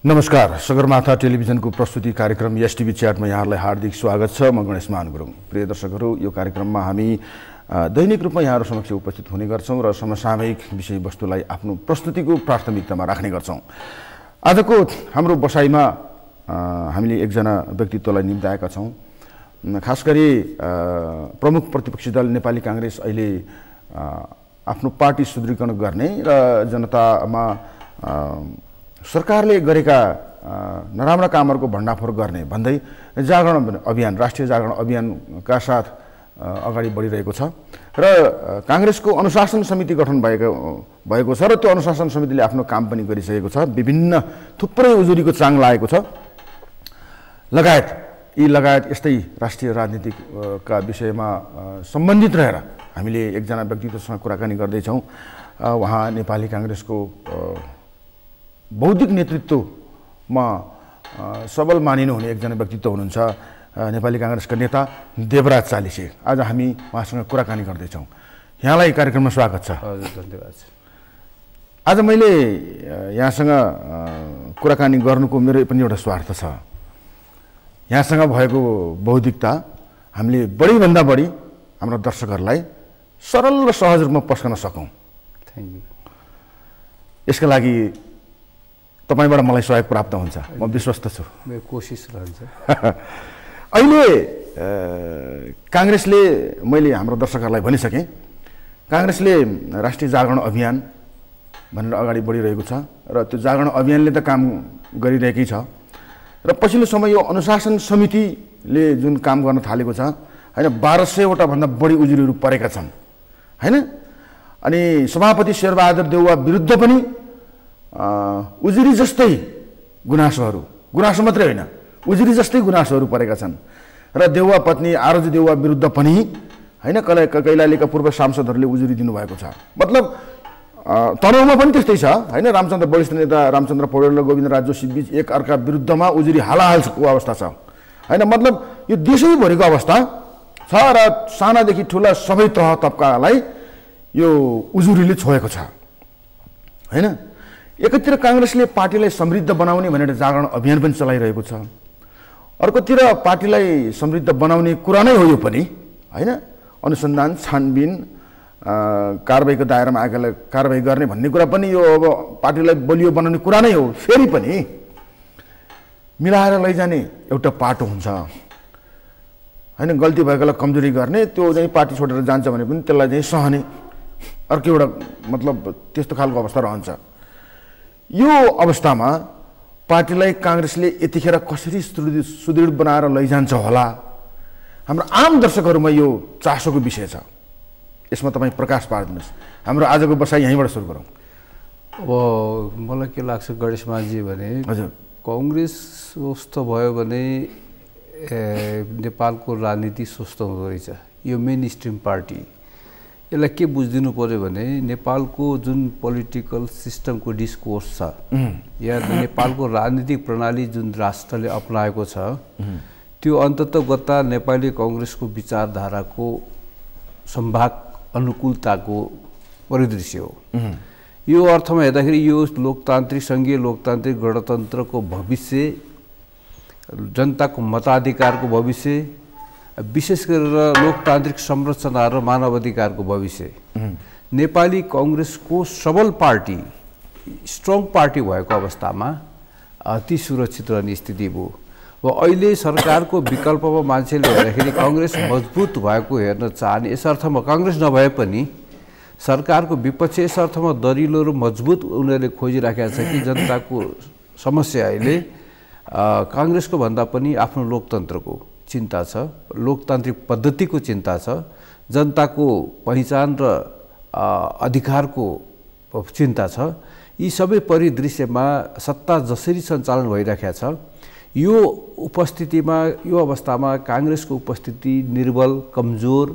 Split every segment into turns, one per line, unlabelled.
नमस्कार, सगरमाथा टेलिभिजनको प्रस्तुति कार्यक्रम एसटिभी च्याटमा यहाँहरूलाई हार्दिक स्वागत छ। म गणेश मान गुरुङ। प्रिय दर्शकहरू, यो कार्यक्रममा हामी दैनिक रूपमा यहाँहरू समक्ष उपस्थित हुने गर्छौँ र समसामयिक विषयवस्तुलाई आफ्नो प्रस्तुतिको प्राथमिकतामा राख्ने गर्छौँ। आजको हाम्रो बसाइमा हामीले एकजना व्यक्तित्वलाई निम्ताएका छौँ। खास गरी प्रमुख प्रतिपक्षी दल नेपाली काङ्ग्रेस अहिले आफ्नो पार्टी सुदृढीकरण गर्ने र जनतामा सरकारले गरेका नराम्रा कामहरूको भण्डाफोर गर्ने भन्दै जागरण अभियान, राष्ट्रिय जागरण अभियानका साथ अगाडि बढिरहेको छ र काङ्ग्रेसको अनुशासन समिति गठन भएको छ र त्यो अनुशासन समितिले आफ्नो काम पनि गरिसकेको छ। विभिन्न थुप्रै उजुरीको चाङ लागेको छ। लगायत यस्तै राष्ट्रिय राजनीतिका विषयमा सम्बन्धित रहेर हामीले एकजना व्यक्तित्वसँग कुराकानी गर्दैछौँ। उहाँ नेपाली काङ्ग्रेसको बौद्धिक नेतृत्वमा सबल मानिनुहुने एकजना व्यक्तित्व हुनुहुन्छ, नेपाली काङ्ग्रेसका नेता देवराज चालिसे। आज हामी उहाँसँग कुराकानी गर्दैछौँ। यहाँलाई कार्यक्रममा स्वागत छ।
हजुर, धन्यवाद।
आज मैले यहाँसँग कुराकानी गर्नुको मेरो पनि एउटा स्वार्थ छ। यहाँसँग भएको बौद्धिकता हामीले बढीभन्दा बढी हाम्रो दर्शकहरूलाई सरल र सहज रूपमा पस्कन सकौँ।
Thank you.
यसका लागि तपाईबाट मलाई सहयोग प्राप्त हुन्छ, म विश्वस्त छु।
मेरो कोसिस रहन्छ।
अहिले काङ्ग्रेसले, मैले हाम्रो दर्शकहरूलाई भनिसकेँ, काङ्ग्रेसले राष्ट्रिय जागरण अभियान भनेर अगाडि बढिरहेको छ र त्यो जागरण अभियानले त काम गरिरहेकै छ र पछिल्लो समय यो अनुशासन समितिले जुन काम गर्न थालेको छ, होइन, 1200वटा भन्दा बढी उजुरीहरू परेका छन्, होइन। अनि सभापति शेरबहादुर देउवा विरुद्ध पनि उजुरी जस्तै गुनासो मात्रै होइन, उजुरी जस्तै गुनासोहरू परेका छन् र देउवा पत्नी आरजु देउवा विरुद्ध पनि, होइन, कैलालीका पूर्व सांसदहरूले उजुरी दिनुभएको छ। मतलब तनहुमा पनि त्यस्तै छ, होइन। रामचन्द्र वरिष्ठ नेता रामचन्द्र पौडेल र गोविन्दराज जोशी बीच एक अर्का विरुद्धमा उजुरी हालाहालको अवस्था छ, होइन। मतलब यो देशैभरिको अवस्था छ र सानादेखि ठुला सबै तह तब्कालाई यो उजुरीले छोएको छ, होइन। एकतिर काङ्ग्रेसले पार्टीलाई समृद्ध बनाउने भनेर जागरण अभियान पनि चलाइरहेको छ, अर्कोतिर पार्टीलाई समृद्ध बनाउने कुरा नै हो यो पनि, होइन। अनुसन्धान, छानबिन, कारबाहीको दायरामा आएकालाई कारबाही गर्ने भन्ने कुरा पनि यो अब पार्टीलाई बलियो बनाउने कुरा नै हो। फेरि पनि मिलाएर लैजाने एउटा पाटो हुन्छ, होइन। गल्ती भएकोलाई कमजोरी गर्ने, त्यो चाहिँ पार्टी छोडेर जान्छ भने पनि त्यसलाई चाहिँ सहने अर्को एउटा, मतलब त्यस्तो खालको अवस्था रहन्छ। यो अवस्थामा पार्टीलाई काङ्ग्रेसले यतिखेर कसरी सुदृढ बनाएर लैजान्छ होला, हाम्रो आम दर्शकहरूमा यो चासोको विषय छ। यसमा तपाईँ प्रकाश पारिदिनुहोस्। हाम्रो आजको बसाइ यहीँबाट सुरु गरौँ।
अब मलाई के लाग्छ गणेशमानजी भने,
हजुर,
कङ्ग्रेस स्वस्थ भयो भने नेपालको राजनीति स्वस्थ हुँदो रहेछ। यो मेन स्ट्रिम पार्टी, यसलाई के बुझिदिनु पऱ्यो भने नेपालको जुन पोलिटिकल सिस्टमको डिस्कोर्स छ या नेपालको राजनीतिक प्रणाली जुन राष्ट्रले अपनाएको छ, त्यो अन्ततगत नेपाली काङ्ग्रेसको विचारधाराको सम्भाग अनुकूलताको परिदृश्य हो। यो अर्थमा हेर्दाखेरि यो लोकतान्त्रिक, सङ्घीय लोकतान्त्रिक गणतन्त्रको भविष्य, जनताको मताधिकारको भविष्य, विशेष गरेर लोकतान्त्रिक संरचना र मानवाधिकारको भविष्य, नेपाली काङ्ग्रेसको सबल पार्टी, स्ट्रङ पार्टी भएको अवस्थामा अति सुरक्षित रहने स्थिति भयो। अब अहिले सरकारको विकल्पमा मान्छेले हेर्दाखेरि काङ्ग्रेस मजबुत भएको हेर्न चाहने, यस अर्थमा काङ्ग्रेस नभए पनि सरकारको विपक्ष यस अर्थमा दरिलो र मजबुत उनीहरूले खोजिराखेका छ कि जनताको समस्या अहिले काङ्ग्रेसको भन्दा पनि आफ्नो लोकतन्त्रको चिन्ता छ, लोकतान्त्रिक पद्धतिको चिन्ता छ, जनताको पहिचान र अधिकारको चिन्ता छ। यी सबै परिदृश्यमा सत्ता जसरी सञ्चालन भइरहेको छ, यो उपस्थितिमा, यो अवस्थामा काङ्ग्रेसको उपस्थिति निर्बल, कमजोर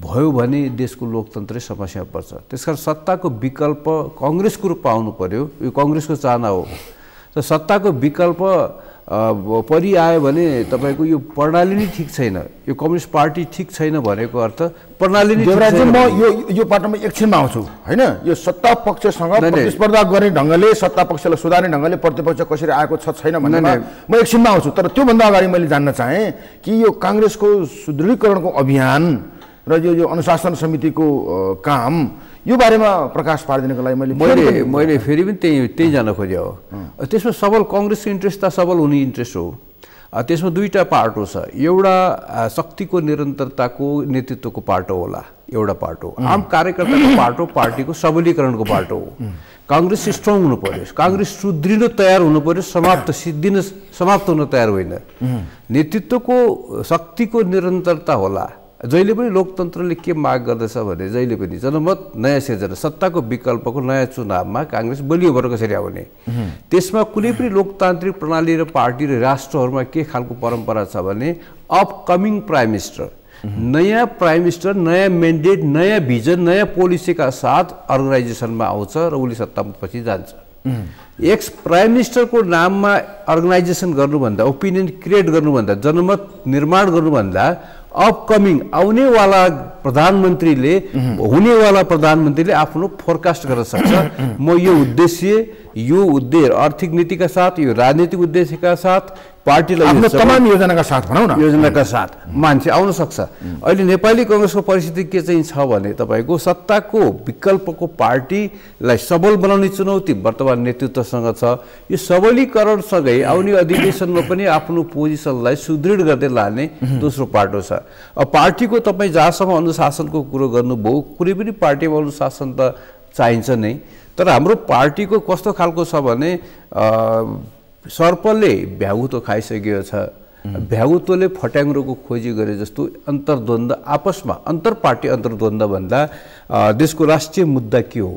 भयो भने देशको लोकतन्त्रै समस्या पर्छ। त्यसकारण सत्ताको विकल्प काङ्ग्रेसको रूपमा आउनु पर्यो। यो काङ्ग्रेसको चाहना हो। त सत्ताको विकल्प परिआयो भने तपाईँको यो प्रणाली नै ठिक छैन, यो कम्युनिस्ट पार्टी ठिक छैन भनेको अर्थ प्रणाली नै
देवराज जी, म यो पाटोमा एकछिनमा आउँछु होइन। यो सत्ता पक्षसँग प्रतिस्पर्धा गर्ने ढङ्गले, सत्ता पक्षलाई सुधार्ने ढङ्गले प्रतिपक्ष कसरी आएको छैन भन्ने म एकछिनमा आउँछु। तर त्योभन्दा अगाडि मैले जान्न चाहेँ कि यो काङ्ग्रेसको सुदृढीकरणको अभियान र यो अनुशासन समितिको काम, यो बारेमा प्रकाश पारिदिनको लागि
मैले फेरि पनि त्यही जान खोजेँ हो। त्यसमा सबल काङ्ग्रेसको इन्ट्रेस्ट त सबल हुने इन्ट्रेस्ट हो। त्यसमा दुईवटा पार्टो छ, एउटा शक्तिको निरन्तरताको नेतृत्वको पार्टो होला, एउटा पार्टो आम कार्यकर्ताको पार्टो, पार्टीको सबलीकरणको पार्टो हो। काङ्ग्रेस स्ट्रङ हुनु पर्यो, काङ्ग्रेस सुदृढ तयार हुनु पर्यो, समाप्त हुन तयार होइन। नेतृत्वको शक्तिको निरन्तरता होला। जहिले पनि लोकतन्त्रले के माग गर्दछ भने जहिले पनि जनमत नयाँ सिर्जना, सत्ताको विकल्पको नयाँ चुनावमा काङ्ग्रेस बलियो भएर कसरी आउने, त्यसमा कुनै पनि लोकतान्त्रिक प्रणाली र पार्टी र राष्ट्रहरूमा के खालको परम्परा छ भने अपकमिङ प्राइम मिनिस्टर, नयाँ प्राइम मिनिस्टर, नयाँ म्यान्डेट, नयाँ भिजन, नयाँ पोलिसीका साथ अर्गनाइजेसनमा आउँछ र उसले सत्तापछि जान्छ। एक्स प्राइम मिनिस्टरको नाममा अर्गनाइजेसन गर्नुभन्दा, ओपिनियन क्रिएट गर्नुभन्दा, जनमत निर्माण गर्नुभन्दा अपकमिङ आउनेवाला प्रधानमन्त्रीले, हुनेवाला प्रधानमन्त्रीले आफ्नो फोरकास्ट गर्न सक्छ। म यो उद्देश्य आर्थिक नीतिका साथ, यो राजनीतिक उद्देश्यका साथ, पार्टीलाई
तमाम योजनाका साथ भनौँ न,
योजनाका साथ मान्छे आउन सक्छ। अहिले नेपाली काङ्ग्रेसको परिस्थिति के चाहिँ छ भने तपाईँको सत्ताको विकल्पको पार्टीलाई सबल बनाउने चुनौती वर्तमान नेतृत्वसँग छ। यो सबलीकरणसँगै आउने अधिवेशनमा पनि आफ्नो पोजिसनलाई सुदृढ गर्दै लाने दोस्रो पाटो छ। अब पार्टीको तपाईँ जहाँसम्म अनुशासनको कुरो गर्नुभयो, कुनै पनि पार्टीमा अनुशासन त चाहिन्छ नै, तर हाम्रो पार्टीको कस्तो खालको छ भने सर्पले भ्यागुतो खाइसकेको छ, भ्यागुतोले फट्याङ्ग्रोको खोजी गरे जस्तो अन्तर्द्वन्द्व आपसमा, अन्तर्पार्टी अन्तर्द्वन्द्व भन्दा देशको राष्ट्रिय मुद्दा के हो,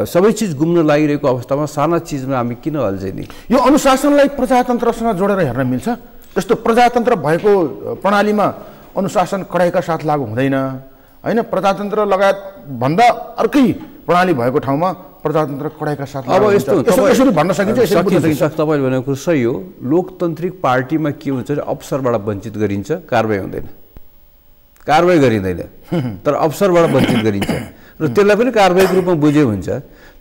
सबै चिज गुम्न लागिरहेको अवस्थामा साना चिजमा हामी किन अल्झे नि?
यो अनुशासनलाई प्रजातन्त्रसँग जोडेर हेर्न मिल्छ? जस्तो प्रजातन्त्र भएको प्रणालीमा अनुशासन कडाइका साथ लागू हुँदैन होइन, प्रजातन्त्र लगायत भन्दा अर्कै प्रणाली भएको ठाउँमा प्रजातन्त्र कडाइका साथ।
अब यस्तो
यसरी भन्न सकिन्छ?
तपाईँले भनेको कुरो सही हो। लोकतान्त्रिक पार्टीमा के हुन्छ भने अवसरबाट वञ्चित गरिन्छ, कारबाही हुँदैन, कारबाही गरिँदैन, तर अवसरबाट वञ्चित गरिन्छ र त्यसलाई पनि कारबाहीको रूपमा बुझे हुन्छ।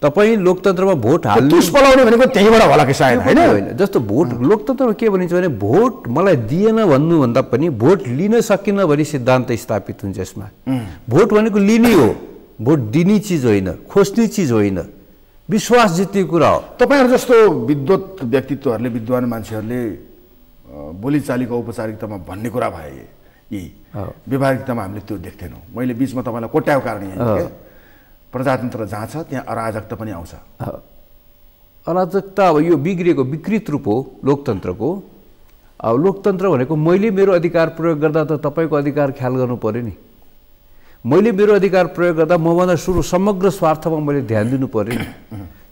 तपाईँ लोकतन्त्रमा भोट हाल्नु
पलाउने भनेको त्यहीबाट होला कि सायद होइन?
जस्तो भोट लोकतन्त्रमा के भनिन्छ भने भोट मलाई दिएन भन्नुभन्दा पनि भोट लिन सकिन भन्ने सिद्धान्त स्थापित हुन्छ यसमा। भोट भनेको लिने हो, भोट दिने चिज होइन, खोज्ने चिज होइन, विश्वास जित्ने कुरा हो।
तपाईँहरू जस्तो विद्वत व्यक्तित्वहरूले, विद्वान मान्छेहरूले बोलीचालीको औपचारिकतामा भन्ने कुरा भए यी व्यवहारिकतामा हामीले त्यो देख्दैनौँ। मैले बिचमा तपाईँलाई कोट्याएको कारण यही, प्रजातन्त्र जहाँ छ त्यहाँ अराजकता पनि आउँछ।
अराजकता अब यो बिग्रिएको विकृत रूप हो लोकतन्त्रको। अब लोकतन्त्र भनेको मैले मेरो अधिकार प्रयोग गर्दा त तपाईँको अधिकार ख्याल गर्नु पर्यो नि। मैले मेरो अधिकार प्रयोग गर्दा मभन्दा समग्र स्वार्थमा मैले ध्यान दिनु पर्यो नि।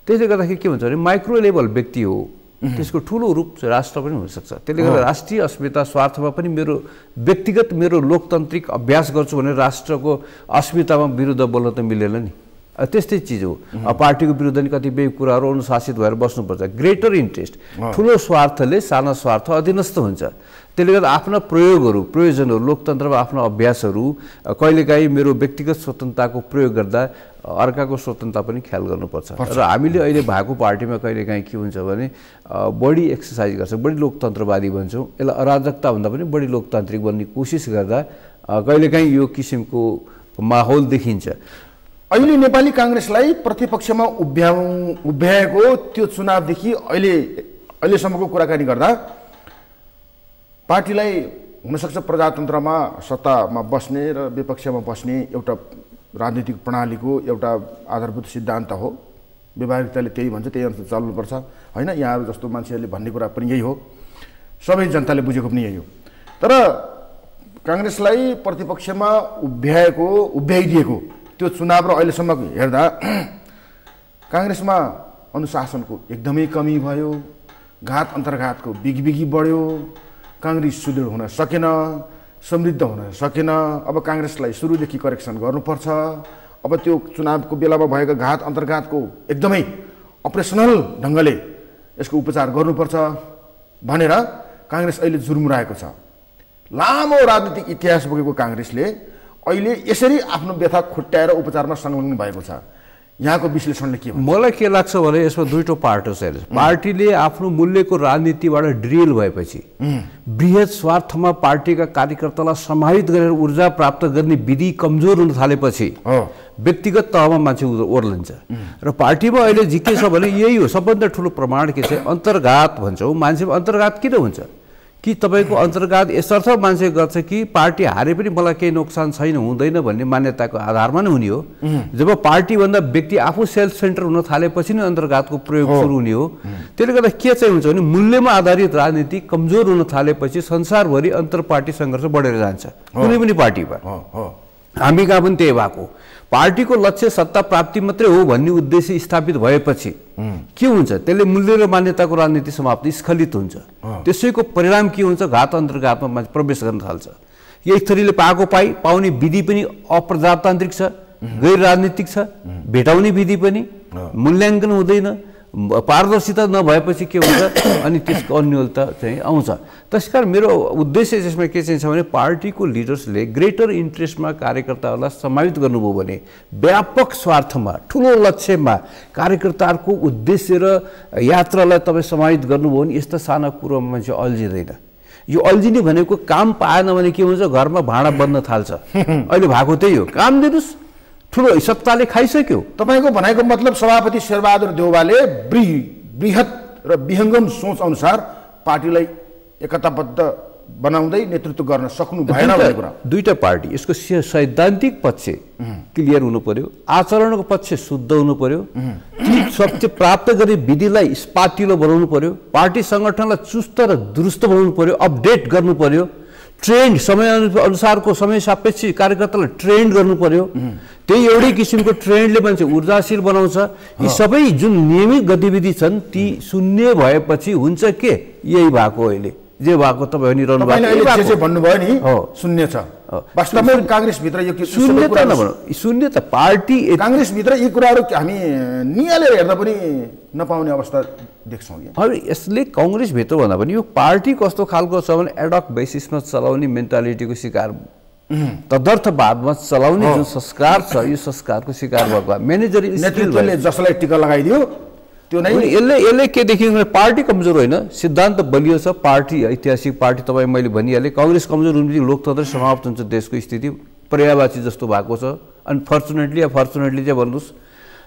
त्यसले गर्दाखेरि के हुन्छ भने माइक्रो लेभल व्यक्ति हो, त्यसको ठुलो रूप राष्ट्र पनि हुनसक्छ। त्यसले गर्दा राष्ट्रिय अस्मिता स्वार्थमा पनि मेरो व्यक्तिगत मेरो लोकतान्त्रिक अभ्यास गर्छु भने राष्ट्रको अस्मितामा विरुद्ध बोल्न त मिलेन नि। त्यस्तै चिज हो। पार्टीको विरुद्ध नि कतिपय कुराहरू अनुशासित भएर बस्नुपर्छ। ग्रेटर इन्ट्रेस्ट, ठुलो स्वार्थले साना स्वार्थ अधीनस्थ हुन्छ। त्यसले गर्दा आफ्ना प्रयोजनहरू, लोकतन्त्रमा आफ्नो अभ्यासहरू कहिलेकाहीँ मेरो व्यक्तिगत स्वतन्त्रताको प्रयोग गर्दा अर्काको स्वतन्त्रता पनि ख्याल गर्नुपर्छ। र हामीले अहिले भएको पार्टीमा कहिलेकाहीँ के हुन्छ भने बढी एक्सर्साइज गर्छ, बढी लोकतन्त्रवादी भन्छौँ, यसलाई अराजकता भन्दा पनि बढी लोकतान्त्रिक बन्ने कोसिस गर्दा कहिलेकाहीँ यो किसिमको माहौल देखिन्छ।
अहिले नेपाली काङ्ग्रेसलाई प्रतिपक्षमा उभ्याएको त्यो चुनावदेखि अहिलेसम्मको कुराकानी गर्दा पार्टीलाई हुनसक्छ प्रजातन्त्रमा सत्तामा बस्ने र विपक्षमा बस्ने एउटा राजनीतिक प्रणालीको एउटा आधारभूत सिद्धान्त हो। व्यवहारिकताले त्यही भन्छ, त्यही अनुसार चल्नुपर्छ होइन। यहाँहरू जस्तो मान्छेहरूले भन्ने कुरा पनि यही हो, सबै जनताले बुझेको पनि यही हो। तर काङ्ग्रेसलाई प्रतिपक्षमा उभ्याइदिएको त्यो चुनाव र अहिलेसम्म हेर्दा काङ्ग्रेसमा अनुशासनको एकदमै कमी भयो, घात अन्तर्घातको बिगबिगी बढ्यो, काङ्ग्रेस सुदृढ हुन सकेन, समृद्ध हुन सकेन। अब काङ्ग्रेसलाई सुरुदेखि करेक्सन गर्नुपर्छ। अब त्यो चुनावको बेलामा भएको घात अन्तर्घातको एकदमै अपरेसनल ढङ्गले यसको उपचार गर्नुपर्छ भनेर काङ्ग्रेस अहिले जुर्मुराएको छ। लामो राजनीतिक इतिहास बोकेको काङ्ग्रेसले अहिले यसरी आफ्नो व्यथा खुट्याएर उपचारमा संलग्न भएको छ। यहाँको विश्लेषणले के भन्छ?
मलाई के लाग्छ भने यसमा दुईटो पार्ट हो सर। पार्टीले आफ्नो मूल्यको राजनीतिबाट ड्रिल भएपछि बृहत स्वार्थमा पार्टीका कार्यकर्तालाई समाहित गरेर ऊर्जा प्राप्त गर्ने विधि कमजोर हुन थालेपछि व्यक्तिगत तहमा मान्छे ओर्लिन्छ र पार्टीमा अहिले के छ भने यही हो सबभन्दा ठुलो प्रमाण के छ, अन्तर्घात भन्छौँ। मान्छेमा अन्तर्घात किन हुन्छ कि तपाईँको अन्तर्घात यसर्थ मान्छे गर्छ कि पार्टी हारे पनि मलाई केही नोक्सान छैन हुँदैन भन्ने मान्यताको आधारमा नै हुने हो। जब पार्टीभन्दा व्यक्ति आफू सेल्फ सेन्टर हुन थालेपछि नै अन्तर्घातको प्रयोग सुरु हुने हो। त्यसले गर्दा के चाहिँ हुन्छ भने मूल्यमा आधारित राजनीति कमजोर हुन थालेपछि संसारभरि अन्तर पार्टी सङ्घर्ष बढेर जान्छ कुनै पनि पार्टीमा। हामी कहाँ पनि त्यही भएको। पार्टीको लक्ष्य सत्ता प्राप्ति मात्रै हो भन्ने उद्देश्य स्थापित भएपछि के हुन्छ, त्यसले मूल्य र मान्यताको राजनीति समाप्ति स्खलित हुन्छ। त्यसैको परिणाम के हुन्छ, घात अन्तर्घातमा मान्छे प्रवेश गर्न थाल्छ। यही थरीले पाउने विधि पनि अप्रजातान्त्रिक छ, गैर राजनीतिक छ, भेटाउने विधि पनि मूल्याङ्कन हुँदैन, पारदर्शिता नभएपछि के हुन्छ अनि त्यसको अन्योलता चाहिँ आउँछ। त्यसकारण मेरो उद्देश्य यसमा के चाहिँ छ भने पार्टीको लिडर्सले ग्रेटर इन्ट्रेस्टमा कार्यकर्ताहरूलाई समाहित गर्नुभयो भने व्यापक स्वार्थमा ठुलो लक्ष्यमा कार्यकर्ताहरूको उद्देश्य र यात्रालाई तपाईँ समाहित गर्नुभयो भने यस्ता साना कुरोमा मान्छे अल्झिँदैन। यो अल्झिने भनेको काम पाएन भने के हुन्छ, घरमा भाँडा बन्न थाल्छ। अहिले भएको त्यही हो, काम दिनुहोस्, ठुलो सत्ताले खाइसक्यो।
तपाईँको भनाइको मतलब सभापति शेरबहादुर देउवाले बृहत र विहङ्गम सोच अनुसार पार्टीलाई एकताबद्ध बनाउँदै नेतृत्व गर्न सक्नु भएन भन्ने कुरा।
दुईटा पार्टी, यसको सैद्धान्तिक पक्ष क्लियर हुनु पर्यो, आचरणको पक्ष शुद्ध हुनु पर्यो, सत्य प्राप्त गर्ने विधिलाई स्पाटिलो बनाउनु पर्यो, पार्टी सङ्गठनलाई चुस्त र दुरुस्त बनाउनु पर्यो, अपडेट गर्नु पर्यो, ट्रेन्ड समय अनुसारको समय सापेक्ष कार्यकर्तालाई ट्रेन्ड गर्नु पर्यो। त्यही एउटै किसिमको ट्रेन्डले मान्छे ऊर्जाशील बनाउँछ। यी सबै जुन नियमित गतिविधि छन् ती शून्य भएपछि हुन्छ के, यही भएको अहिले जे भएको तपाईँ भनिरहनु
भएको भन्नुभयो नि शून्य छ। वास्तवमा काङ्ग्रेसभित्र यो
शून्य त नभनौँ, शून्य त पार्टी
काङ्ग्रेसभित्र यी कुराहरू हामी निहालेर हेर्दा पनि नपाउने अवस्था देख्छौँ।
अब यसले काङ्ग्रेसभित्र भन्दा पनि यो पार्टी कस्तो खालको छ भने एडक बेसिसमा चलाउने मेन्टालिटीको शिकार, तदर्थवादमा चलाउने जुन संस्कार छ यो संस्कारको शिकार भएको। म्यानेजर
नेतृत्वले जसलाई टिका लगाइदियो त्यो नै
यसले के देखिन्छ भने पार्टी कमजोर होइन, सिद्धान्त बलियो छ। पार्टी ऐतिहासिक पार्टी तपाईँ मैले भनिहालेँ, काङ्ग्रेस कमजोर हुने लोकतन्त्र समाप्त हुन्छ, देशको स्थिति पर्यायवाची जस्तो भएको छ। अनफर्चुनेटली या फर्चुनेटली चाहिँ भन्नुहोस्,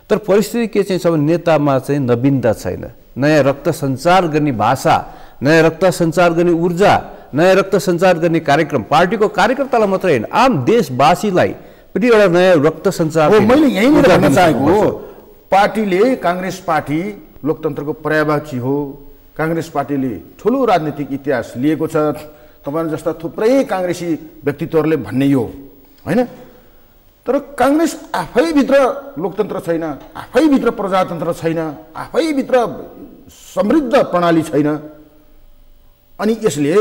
तर परिस्थिति के चाहिँ छ भने नेतामा चाहिँ नवीनता छैन, नयाँ रक्त सञ्चार गर्ने भाषा, नयाँ रक्त सञ्चार गर्ने ऊर्जा, नयाँ रक्त सञ्चार गर्ने कार्यक्रम पार्टीको कार्यकर्तालाई मात्रै होइन आम देशवासीलाई पनि एउटा नयाँ रक्त सञ्चार।
मैले यहीँनिर भन्न चाहेको पार्टीले, काङ्ग्रेस पार्टी लोकतन्त्रको पर्यायवाची हो। काङ्ग्रेस पार्टीले ठुलो राजनीतिक इतिहास लिएको छ। तपाईँ जस्ता थुप्रै काङ्ग्रेसी व्यक्तित्वहरूले भन्ने यो होइन, तर काङ्ग्रेस आफैभित्र लोकतन्त्र छैन, आफैभित्र प्रजातन्त्र छैन, आफैभित्र समृद्ध प्रणाली छैन। अनि यसले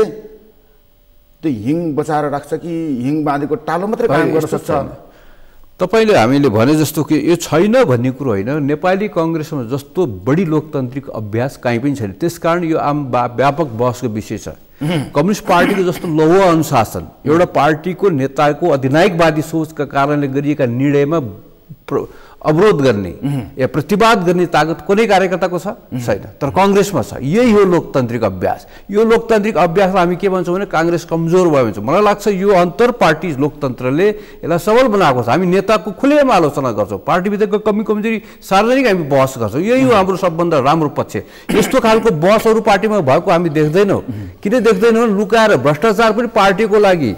त्यो हिङ बचाएर राख्छ कि हिङ बाँधेको टालो मात्रै काम गर्न सक्छ?
तपाईँले हामीले भने जस्तो कि यो छैन भन्ने कुरो होइन। नेपाली काङ्ग्रेसमा जस्तो बढी लोकतान्त्रिक अभ्यास कहीँ पनि छैन, त्यसकारण यो आम व्यापक बहसको विषय छ। कम्युनिस्ट पार्टीको जस्तो लौह अनुशासन एउटा पार्टीको नेताको अधिनायकवादी सोचका कारणले गरिएका निर्णयमा अवरोध गर्ने या प्रतिवाद गर्ने ताकत कुनै कार्यकर्ताको छ छैन, तर काङ्ग्रेसमा छ। यही हो लोकतान्त्रिक अभ्यास। यो लोकतान्त्रिक अभ्यासलाई हामी के भन्छौँ भने काङ्ग्रेस कमजोर भयो भन्छ। मलाई लाग्छ यो अन्तर पार्टी लोकतन्त्रले यसलाई सबल बनाएको छ। हामी नेताको खुलेमा आलोचना गर्छौँ, पार्टीभित्रको कमी कमजोरी सार्वजनिक हामी बहस गर्छौँ। यही हो हाम्रो सबभन्दा राम्रो पक्ष। यस्तो खालको बहसहरू पार्टीमा भएको हामी देख्दैनौँ। किन देख्दैनौँ? लुकाएर भ्रष्टाचार पनि पार्टीको लागि,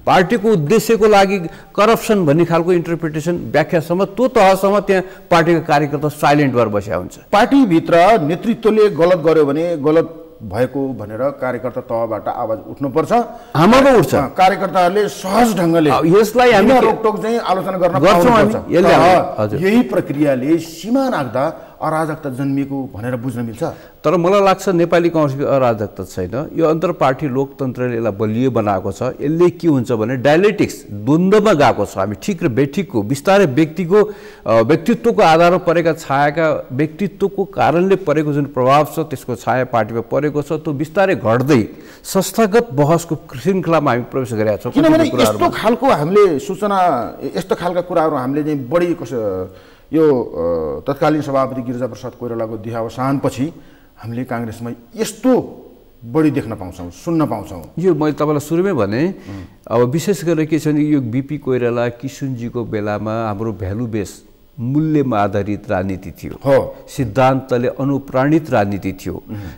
पार्टीको उद्देश्यको लागि करप्सन भन्ने खालको इन्टरप्रिटेसन व्याख्यासम्म त्यो तहसम्म त्यहाँ पार्टीका कार्यकर्ता साइलेन्ट भएर बसेका हुन्छ।
पार्टीभित्र नेतृत्वले गलत गर्यो भने गलत भएको भनेर कार्यकर्ता तहबाट आवाज उठ्नुपर्छ।
हाम्रो उठ्छ।
कार्यकर्ताहरूले सहज ढङ्गले
यसलाई हामी
रोकटोक चाहिँ आलोचना गर्न पाउनुपर्छ। यही प्रक्रियाले सीमा नाग्दा अराजकता जन्मिएको भनेर बुझ्न मिल्छ?
तर मलाई लाग्छ नेपाली काङ्ग्रेसको अराजकता छैन। यो अन्तर पार्टी लोकतन्त्रले यसलाई बलियो बनाएको छ। यसले के हुन्छ भने डायलेक्टिक्स द्वन्द्वमा गएको छ। हामी ठिक र बेठिकको बिस्तारै व्यक्तित्वको आधारमा परेका छायाका व्यक्तित्वको कारणले परेको जुन प्रभाव छ त्यसको छाया पार्टीमा परेको छ, त्यो बिस्तारै घट्दै संस्थागत बहसको श्रृङ्खलामा हामी प्रवेश गरेका छौँ।
किनभने यस्तो खालको हामीले सूचना, यस्तो खालका कुराहरू हामीले चाहिँ बढी यो तत्कालीन सभापति गिरिजाप्रसाद कोइरालाको देहावसानपछि हामीले काङ्ग्रेसमा यस्तो बढी देख्न पाउँछौँ, सुन्न पाउँछौँ।
यो मैले तपाईँलाई सुरुमै भने, अब विशेष गरेर के छ भने यो बिपी कोइराला किशुनजीको बेलामा हाम्रो भ्यालु बेस मूल्यमा आधारित राजनीति थियो।
हो,
सिद्धान्तले अनुप्राणित राजनीति थियो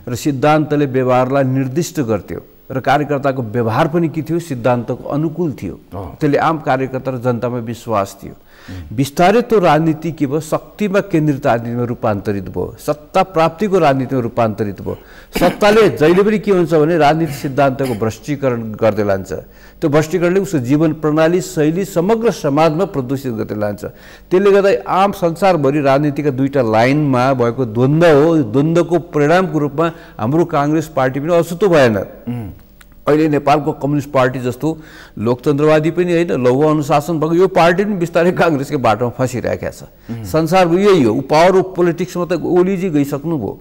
र सिद्धान्तले व्यवहारलाई निर्दिष्ट गर्थ्यो र कार्यकर्ताको व्यवहार पनि के थियो, सिद्धान्तको अनुकूल थियो। त्यसले आम कार्यकर्ता र जनतामा विश्वास थियो। बिस्तारै त्यो राजनीति के भयो, शक्तिमा केन्द्रित राजनीतिमा रूपान्तरित भयो, सत्ता प्राप्तिको राजनीतिमा रूपान्तरित भयो। सत्ताले जहिले पनि के हुन्छ भने राजनीति सिद्धान्तको भ्रष्टीकरण गर्दै लान्छ। त्यो भ्रष्टीकरणले उसको जीवन प्रणाली शैली समग्र समाजमा प्रदूषित गर्दै लान्छ। त्यसले गर्दा आम संसारभरि राजनीतिका दुईटा लाइनमा भएको द्वन्द्व हो। द्वन्द्वको परिणामको रूपमा हाम्रो काङ्ग्रेस पार्टी पनि अछुतो भएन। अहिले नेपालको कम्युनिस्ट पार्टी जस्तो लोकतन्त्रवादी पनि होइन, लौह अनुशासन भएको यो पार्टी पनि बिस्तारै काङ्ग्रेसकै बाटोमा फँसिरहेको छ। संसारको यही हो। पावर अफ पोलिटिक्समा त ओलीजी गइसक्नुभयो।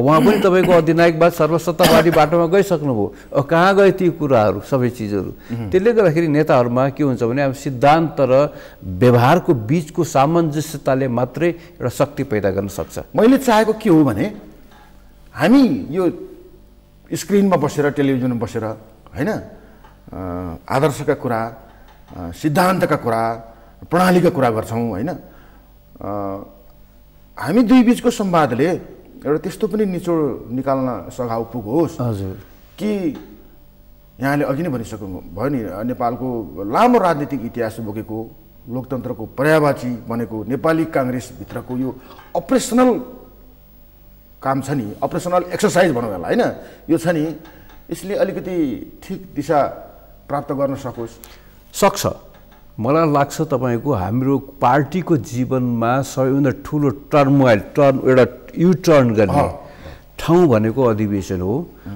उहाँ पनि तपाईँको अधिनायकवाद सर्वसत्तावादी बाटोमा गइसक्नुभयो। कहाँ गए ती कुराहरू, सबै चिजहरू? त्यसले गर्दाखेरि नेताहरूमा के हुन्छ भने अब सिद्धान्त र व्यवहारको बिचको सामञ्जस्यताले मात्रै एउटा शक्ति पैदा गर्न सक्छ।
मैले चाहेको के हो भने हामी यो स्क्रिनमा बसेर, टेलिभिजनमा बसेर होइन, आदर्शका कुरा, सिद्धान्तका कुरा, प्रणालीका कुरा गर्छौँ होइन। हामी दुई बिचको संवादले एउटा त्यस्तो पनि निचोड निकाल्न सघाउ पुगोस् कि यहाँले अघि नै भनिसक्नु भयो नि, नेपालको लामो राजनीतिक इतिहास बोकेको, लोकतन्त्रको पर्यायवाची बनेको नेपाली काङ्ग्रेसभित्रको यो अपरेसनल काम छ नि, अपरेसनल एक्सर्साइज भनौँ होला होइन, यो छ नि, यसले अलिकति ठिक दिशा प्राप्त गर्न सक्छ।
मलाई लाग्छ तपाईँको हाम्रो पार्टीको जीवनमा सबैभन्दा ठुलो एउटा युटर्न गर्ने ठाउँ भनेको अधिवेशन हो।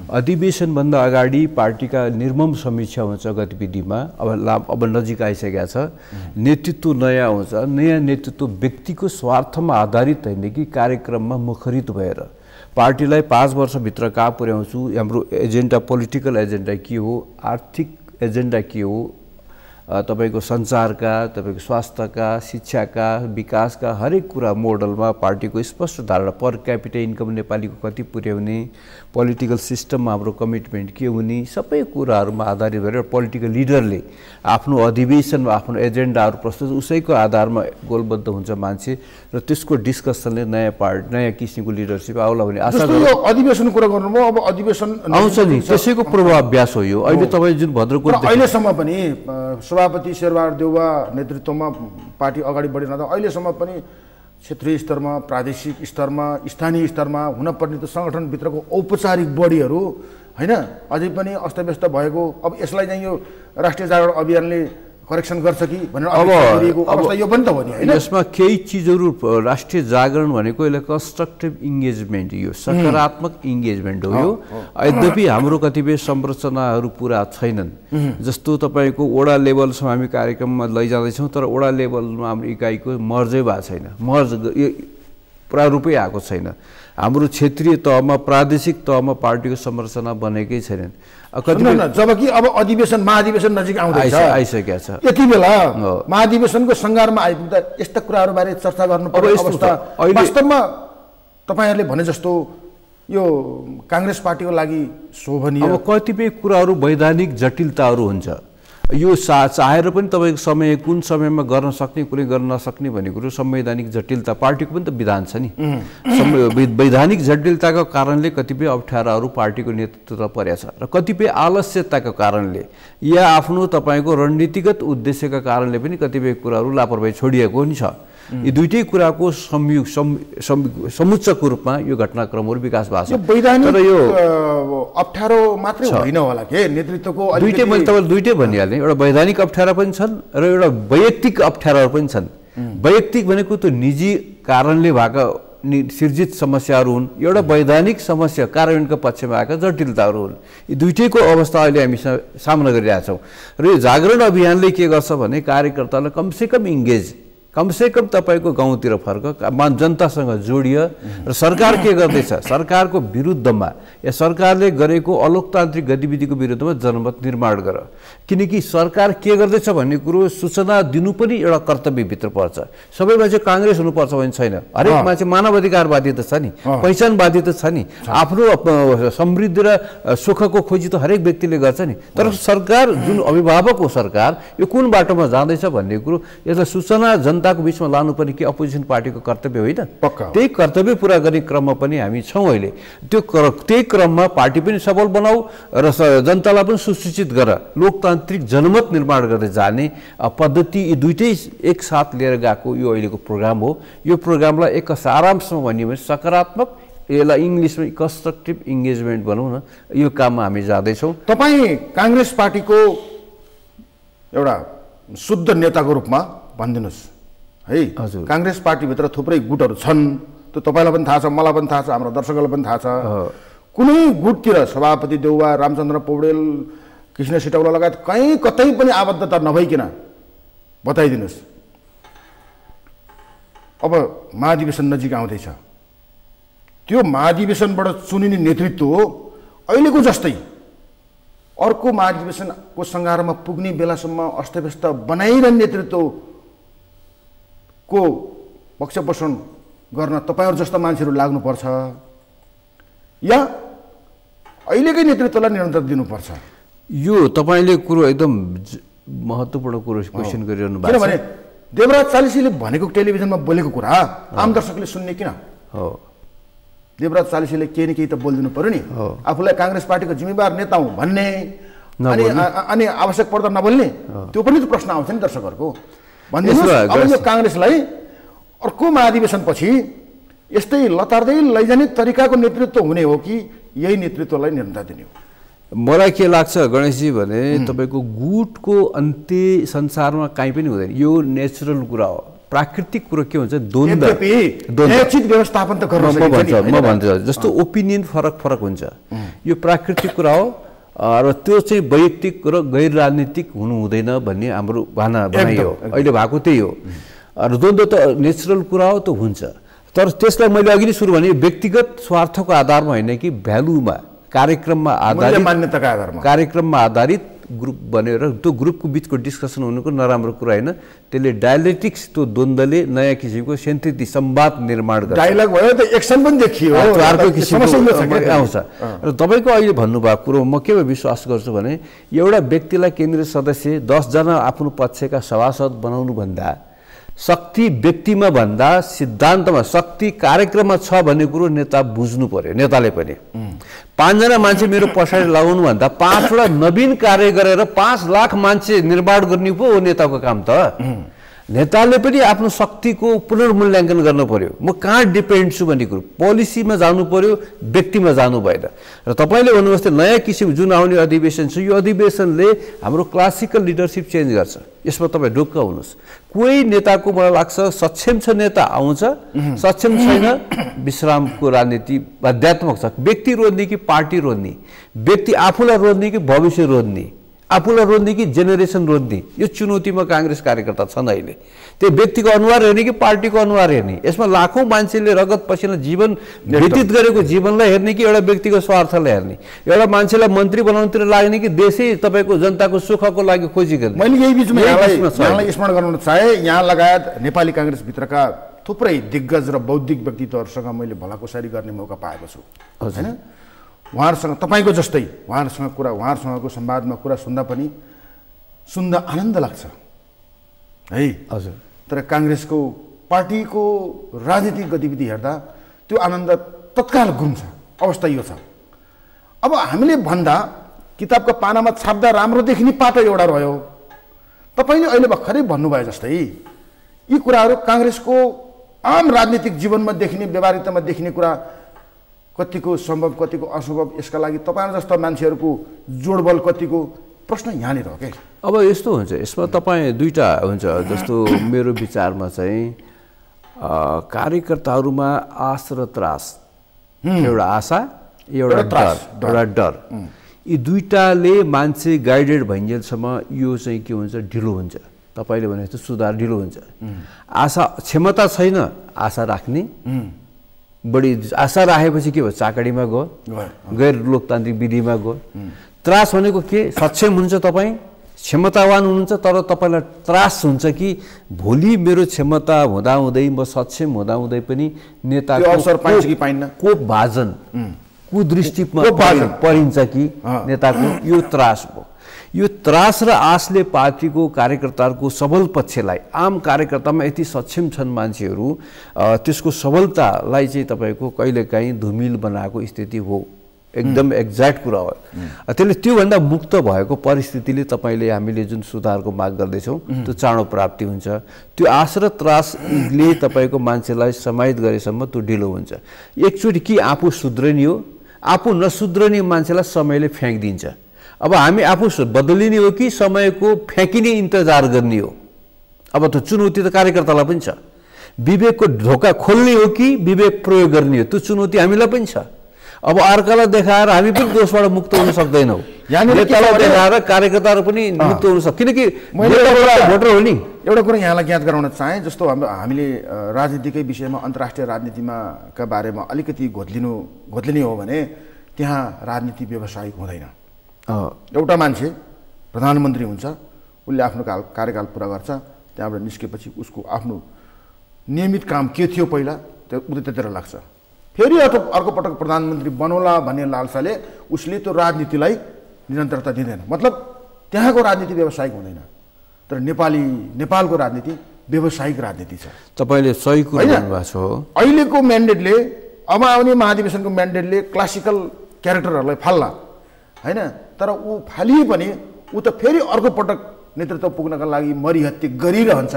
अधिवेशनभन्दा अगाडि पार्टीका निर्मम समीक्षा हुन्छ गतिविधिमा। अब नजिक आइसकेका छ। नेतृत्व नयाँ हुन्छ। नयाँ नेतृत्व व्यक्तिको स्वार्थमा आधारित होइन कि कार्यक्रममा मुखरित भएर पार्टीलाई 5 वर्षभित्र कहाँ पुर्याउँछु, हाम्रो एजेन्डा, पोलिटिकल एजेन्डा के हो, आर्थिक एजेन्डा के हो, तपाईँको सञ्चारका, तपाईँको स्वास्थ्यका, शिक्षाका, विकासका हरेक कुरा मोडलमा पार्टीको स्पष्ट धारणा, पर क्यापिटा इन्कम नेपालीको कति पुर्याउने, पोलिटिकल सिस्टममा हाम्रो कमिटमेन्ट के हुने, सबै कुराहरूमा आधारित भएर पोलिटिकल लिडरले आफ्नो अधिवेशनमा आफ्नो एजेन्डाहरू प्रस्तुत, उसैको आधारमा गोलबद्ध हुन्छ मान्छे र त्यसको डिस्कसनले नयाँ किसिमको लिडरसिप आउला भन्ने आशा गर्छु।
अधिवेशनको कुरा गर्नुभयो, अब अधिवेशन
आउँछ नि, त्यसैको पूर्वाभ्यास हो यो। अहिले तपाईँ जुन भद्रकोट
अहिलेसम्म पनि सभापति शेरबहादुर देउवा नेतृत्वमा पार्टी अगाडि बढिरहँदा अहिलेसम्म पनि क्षेत्रीय स्तरमा, प्रादेशिक स्तरमा, स्थानीय स्तरमा हुनपर्ने त सङ्गठनभित्रको औपचारिक बडीहरू होइन अझै पनि अस्तव्यस्त भएको। अब यसलाई चाहिँ यो राष्ट्रिय जागरण अभियानले करेक्सन गर्छ कि भनेर अवस्था यो पनि त हो नि होइन।
यसमा केही चिजहरू राष्ट्रिय जागरण भनेको यसलाई कन्स्ट्रक्टिभ इङ्गेजमेन्ट, यो सकारात्मक इङ्गेजमेन्ट हो यो। यद्यपि हाम्रो कतिपय संरचनाहरू पुरा छैनन्। जस्तो तपाईँको वडा लेभलसम्म हामी कार्यक्रममा लैजाँदैछौँ, तर वडा लेभलमा हाम्रो इकाइको मर्जै भएको छैन, प्रारूपै आएको छैन। हाम्रो क्षेत्रीय तहमा, प्रादेशिक तहमा पार्टीको संरचना बनेकै छैनन्।
जबकि अब महाधिवेशन नजिक
आइसकेका छ।
यति बेला महाधिवेशनको सङ्घारमा आइपुग्दा यस्ता कुराहरू बारे चर्चा गर्नुपर्ने अवस्था वास्तवमा तपाईँहरूले भने जस्तो यो काङ्ग्रेस पार्टीको लागि शोभनीय।
अब कतिपय कुराहरू वैधानिक जटिलताहरू हुन्छ। यो चाहेर पनि तपाईँको समय कुन समयमा गर्न सक्ने, कुनै गर्न नसक्ने भन्ने कुरो संवैधानिक जटिलता, पार्टीको पनि त विधान छ नि। वैधानिक जटिलताको कारणले कतिपय अप्ठ्याराहरू पार्टीको नेतृत्वमा परेका छ र कतिपय आलस्यताको कारणले या आफ्नो तपाईँको रणनीतिगत उद्देश्यका कारणले पनि कतिपय कुराहरू लापरवाही छोडिएको नि छ। यी दुईटै कुराको समुच्चको रूपमा यो घटनाक्रमहरू विकास भएको छ।
तर यो अप्ठ्यारो मात्रै होइन होला के नेतृत्वको?
दुईटै, मैले तपाईँले दुईटै भनिहालेँ। एउटा वैधानिक अप्ठ्यारा पनि छन् र एउटा वैयक्तिक अप्ठ्याराहरू पनि छन्। वैयक्तिक भनेको त्यो निजी कारणले भएको सिर्जित समस्याहरू हुन्, एउटा वैधानिक समस्या कार्यान्वयनको पक्षमा आएका जटिलताहरू हुन्। यी दुईटैको अवस्था अहिले हामी सामना गरिरहेका छौँ। र यो जागरण अभियानले के गर्छ भने कार्यकर्तालाई कमसेकम इङ्गेज, कमसेकम तपाईँको गाउँतिर फर्क, जनतासँग जोडियो र सरकार के गर्दैछ, सरकारको विरुद्धमा या सरकारले गरेको अलोकतान्त्रिक गतिविधिको विरुद्धमा जनमत निर्माण गर। किनकि सरकार के गर्दैछ भन्ने कुरो सूचना दिनु पनि एउटा कर्तव्यभित्र पर्छ। सबै मान्छे काङ्ग्रेस हुनुपर्छ भन्ने छैन। हरेक मान्छे मानवाधिकारवादी त छ नि, पहिचानवादी त छ नि, आफ्नो समृद्धि र सुखको खोजी त हरेक व्यक्तिले गर्छ नि। तर सरकार जुन अभिभावक हो सरकार, यो कुन बाटोमा जाँदैछ भन्ने कुरो यसलाई सूचना जनताको बिचमा लानुपर्ने कि अपोजिसन पार्टीको कर्तव्य होइन? त्यही कर्तव्य पुरा गर्ने क्रममा पनि हामी छौँ अहिले। त्यही क्रममा पार्टी पनि सबल बनाऊ र जनतालाई पनि सुसूचित गर, लोकतान्त्रिक जनमत निर्माण गर्दै जाने पद्धति यी दुइटै एकसाथ लिएर गएको यो अहिलेको प्रोग्राम हो। यो प्रोग्रामलाई एक सारांशमा भन्यो भने सकारात्मक, यसलाई इङ्ग्लिसमा कन्स्ट्रक्टिभ इङ्गेजमेन्ट भनौँ न, यो काममा हामी जाँदैछौँ।
तपाईँ काङ्ग्रेस पार्टीको एउटा शुद्ध नेताको रूपमा भनिदिनुहोस् है।
हजुर,
काङ्ग्रेस पार्टीभित्र थुप्रै गुटहरू छन्, त्यो तपाईँलाई पनि थाहा छ, मलाई पनि थाहा छ, हाम्रो दर्शकहरूलाई पनि थाहा छ। कुनै गुटतिर सभापति देउवा, रामचन्द्र पौडेल, कृष्ण सिटौला लगायत कहीँ कतै पनि आबद्धता नभइकन बताइदिनुहोस्। अब महाधिवेशन नजिक आउँदैछ, त्यो महाधिवेशनबाट चुनिने नेतृत्व अहिलेको जस्तै अर्को महाधिवेशनको सङ्घारमा पुग्ने बेलासम्म अस्तव्यस्त बनाइरहने नेतृत्वको पक्षपोषण गर्न तपाईँहरू जस्ता मान्छेहरू लाग्नुपर्छ या अहिलेकै नेतृत्वलाई निरन्तर दिनुपर्छ?
यो तपाईँले कुरो एकदम महत्त्वपूर्ण कुरो क्वेसन गरिरहनु भएको छ।
किनभने देवराज चालिसीले भनेको टेलिभिजनमा बोलेको कुरा आम दर्शकले सुन्ने किन?
हो,
देवराज चालिसीले केही न केही त बोलिदिनु पर्यो नि। आफूलाई काङ्ग्रेस पार्टीको जिम्मेवार नेता हुँ भन्ने अनि आवश्यक पर्दा नबोल्ने, त्यो पनि त प्रश्न आउँछ नि दर्शकहरूको। भनिदिनुहोस्, अब यो काङ्ग्रेसलाई अर्को महाधिवेशनपछि यस्तै लतार्दै लैजाने तरिकाको नेतृत्व हुने हो कि यही नेतृत्वलाई निरन्तर दिने हो?
मलाई के लाग्छ गणेशजी भने तपाईँको गुटको अन्त्य संसारमा काहीँ पनि हुँदैन। यो नेचुरल कुरा हो, प्राकृतिक कुरो के हुन्छ, द्वन्द्व
व्यवस्थापन त गर्नु
म भन्छु। जस्तो ओपिनियन फरक फरक हुन्छ, यो प्राकृतिक कुरा हो र त्यो चाहिँ वैयक्तिक र गैर राजनीतिक हुनु हुँदैन भन्ने हाम्रो भनाइ हो। अहिले भएको त्यही हो। र द्वन्द्व त नेचुरल कुरा हो, त हुन्छ। तर त्यसलाई मैले अघि नै सुरु भने व्यक्तिगत स्वार्थको आधारमा होइन कि भ्यालुमा, कार्यक्रममा आधारित,
मान्यताका आधारमा,
कार्यक्रममा आधारित ग्रुप बनेर त्यो ग्रुपको बिचको डिस्कसन हुनुको नराम्रो कुरा होइन। त्यसले डायलेक्टिक्स, त्यो द्वन्द्वले नयाँ किसिमको सेन्थिटी संवाद निर्माण गर्छ।
डायलग भयो त एक्सन पनि देखियो,
अर्को किसिमको आउँछ। र तपाईँको अहिले भन्नुभएको कुरो म के विश्वास गर्छु भने एउटा व्यक्तिलाई केन्द्रीय सदस्य 10 जना आफ्नो पक्षका सभासद बनाउनु भन्दा शक्ति व्यक्तिमा भन्दा सिद्धान्तमा शक्ति कार्यक्रममा छ भन्ने कुरो नेता बुझ्नु पर्यो। नेताले पनि 5 जना मान्छे मेरो पछाडि लगाउनु भन्दा 5 वटा नवीन कार्य गरेर 5 लाख मान्छे निर्माण गर्ने पो हो नेताको काम त। नेताले पनि आफ्नो शक्तिको पुनर्मूल्याङ्कन गर्नु पर्यो। म कहाँ डिपेन्ड छु भन्ने कुरो पोलिसीमा जानु पर्यो, व्यक्तिमा जानु भएन। र तपाईँले भन्नुभयो जस्तै नयाँ किसिम जुन आउने अधिवेशन छ, यो अधिवेशनले हाम्रो क्लासिकल लिडरसिप चेन्ज गर्छ। यसमा तपाईँ ढुक्क हुनुहोस्। कोही नेताको मलाई लाग्छ सक्षम छ नेता आउँछ, सक्षम छैन विश्रामको राजनीति बाध्यात्मक छ। व्यक्ति रोज्ने कि पार्टी रोज्ने, व्यक्ति आफूलाई रोज्ने कि भविष्य रोज्ने, आफूलाई रोज्ने कि जेनेरेसन रोज्ने, यो चुनौतीमा काङ्ग्रेस कार्यकर्ता छन् अहिले। त्यो व्यक्तिको अनुहार हेर्ने कि पार्टीको अनुहार हेर्ने, यसमा लाखौँ मान्छेले रगत पसिना जीवन व्यतीत गरेको जीवनलाई हेर्ने कि एउटा व्यक्तिको स्वार्थलाई हेर्ने, एउटा मान्छेलाई मन्त्री बनाउनुतिर लाग्ने कि देशै तपाईँको जनताको सुखको लागि खोजी गर्ने।
मैले यही बिचमा यहाँलाई स्मरण गराउन चाहे, यहाँ लगायत नेपाली काङ्ग्रेसभित्रका थुप्रै दिग्गज र बौद्धिक व्यक्तित्वहरूसँग मैले भलाकुसारी गर्ने मौका पाएको छु होइन। उहाँहरूसँग तपाईँको जस्तै उहाँहरूसँगको संवादमा कुरा सुन्दा आनन्द लाग्छ है। हजुर, तर काङ्ग्रेसको पार्टीको राजनीतिक गतिविधि हेर्दा त्यो आनन्द तत्काल गुम्छ। अवस्था यो छ। अब हामीले भन्दा किताबका पानामा छाप्दा राम्रो देखिने पाटो एउटा रह्यो। तपाईँले अहिले भर्खरै भन्नुभयो जस्तै यी कुराहरू काङ्ग्रेसको आम राजनीतिक जीवनमा देखिने, व्यवहारिकतामा देखिने कुरा कतिको सम्भव कतिको असम्भव, यसका लागि तपाईँहरू जस्ता मान्छेहरूको जोडबल कतिको, प्रश्न यहाँनिर हो क्या।
अब यस्तो हुन्छ, यसमा तपाईँ दुईवटा हुन्छ। जस्तो मेरो विचारमा चाहिँ कार्यकर्ताहरूमा आश र त्रास, एउटा आशा एउटा डर, यी दुईटाले मान्छे गाइडेड भइन्जेलसम्म यो चाहिँ के हुन्छ, ढिलो हुन्छ। तपाईँले भने जस्तो सुधार ढिलो हुन्छ। आशा क्षमता छैन आशा राख्ने, बढी आशा राखेपछि के भयो, चाकडीमा गयो, गैर लोकतान्त्रिक विधिमा गयो। त्रास भनेको के, सक्षम हुन्छ तपाईँ, क्षमतावान हुनुहुन्छ, तर तपाईँलाई त्रास हुन्छ कि भोलि मेरो क्षमता हुँदाहुँदै, म सक्षम हुँदाहुँदै पनि नेताको
अवसर पाइन्छ कि पाइन्न,
कोपभाजन कुदृष्टिमा परिन्छ कि नेताको, यो त्रास भयो। यो त्रास र आशले पार्टीको कार्यकर्ताहरूको सबल पक्षलाई, आम कार्यकर्तामा यति सक्षम छन् मान्छेहरू, त्यसको सबलतालाई चाहिँ तपाईँको कहिलेकाहीँ धुमिल बनाएको स्थिति हो। एकदम एक्ज्याक्ट कुरा हो। त्यसले त्योभन्दा मुक्त भएको परिस्थितिले तपाईँले हामीले जुन सुधारको माग गर्दैछौँ त्यो चाँडो प्राप्ति हुन्छ। त्यो आश र त्रासले तपाईँको मान्छेलाई समाहित गरेसम्म त्यो ढिलो हुन्छ। एकचोटि कि आफू सुध्रने हो, आफू नसुध्रने मान्छेलाई समयले फ्याँकिदिन्छ। अब हामी आफू बदलिने हो कि समयको फ्याँकिने इन्तजार गर्ने हो। अब त्यो चुनौती त कार्यकर्तालाई पनि छ। विवेकको ढोका खोल्ने हो कि विवेक प्रयोग गर्ने हो, त्यो चुनौती हामीलाई पनि छ। अब अर्कालाई देखाएर हामी पनि दोषबाट मुक्त हुन सक्दैनौँ, नेतालाई देखाएर कार्यकर्ताहरू पनि मुक्त हुन सक्छ, किनकि भोटर हो नि।
एउटा कुरा यहाँलाई ज्ञात गराउन चाहेँ, जस्तो हामीले राजनीतिकै विषयमा अन्तर्राष्ट्रिय राजनीतिमा का बारेमा अलिकति घोत्लिने हो भने त्यहाँ राजनीति व्यावसायिक हुँदैन। एउटा मान्छे प्रधानमन्त्री हुन्छ, उसले आफ्नो कार्यकाल पुरा गर्छ, त्यहाँबाट निस्केपछि उसको आफ्नो नियमित काम के थियो पहिला त्यो उतैतिर लाग्छ। फेरि अर्को पटक प्रधानमन्त्री बनौला भन्ने लालसाले उसले त्यो राजनीतिलाई निरन्तरता दिँदैन। मतलब त्यहाँको राजनीति व्यावसायिक हुँदैन, तर नेपालको राजनीति व्यावसायिक राजनीति छ।
तपाईँले सही कुरा भन्नुभएको छ।
अहिलेको म्यान्डेटले, अब आउने महाधिवेशनको म्यान्डेटले क्लासिकल क्यारेक्टरहरूलाई फाल्ला होइन, तर ऊ फालिए पनि ऊ त फेरि अर्को पटक नेतृत्व पुग्नका लागि मरिहत्ते गरिरहन्छ।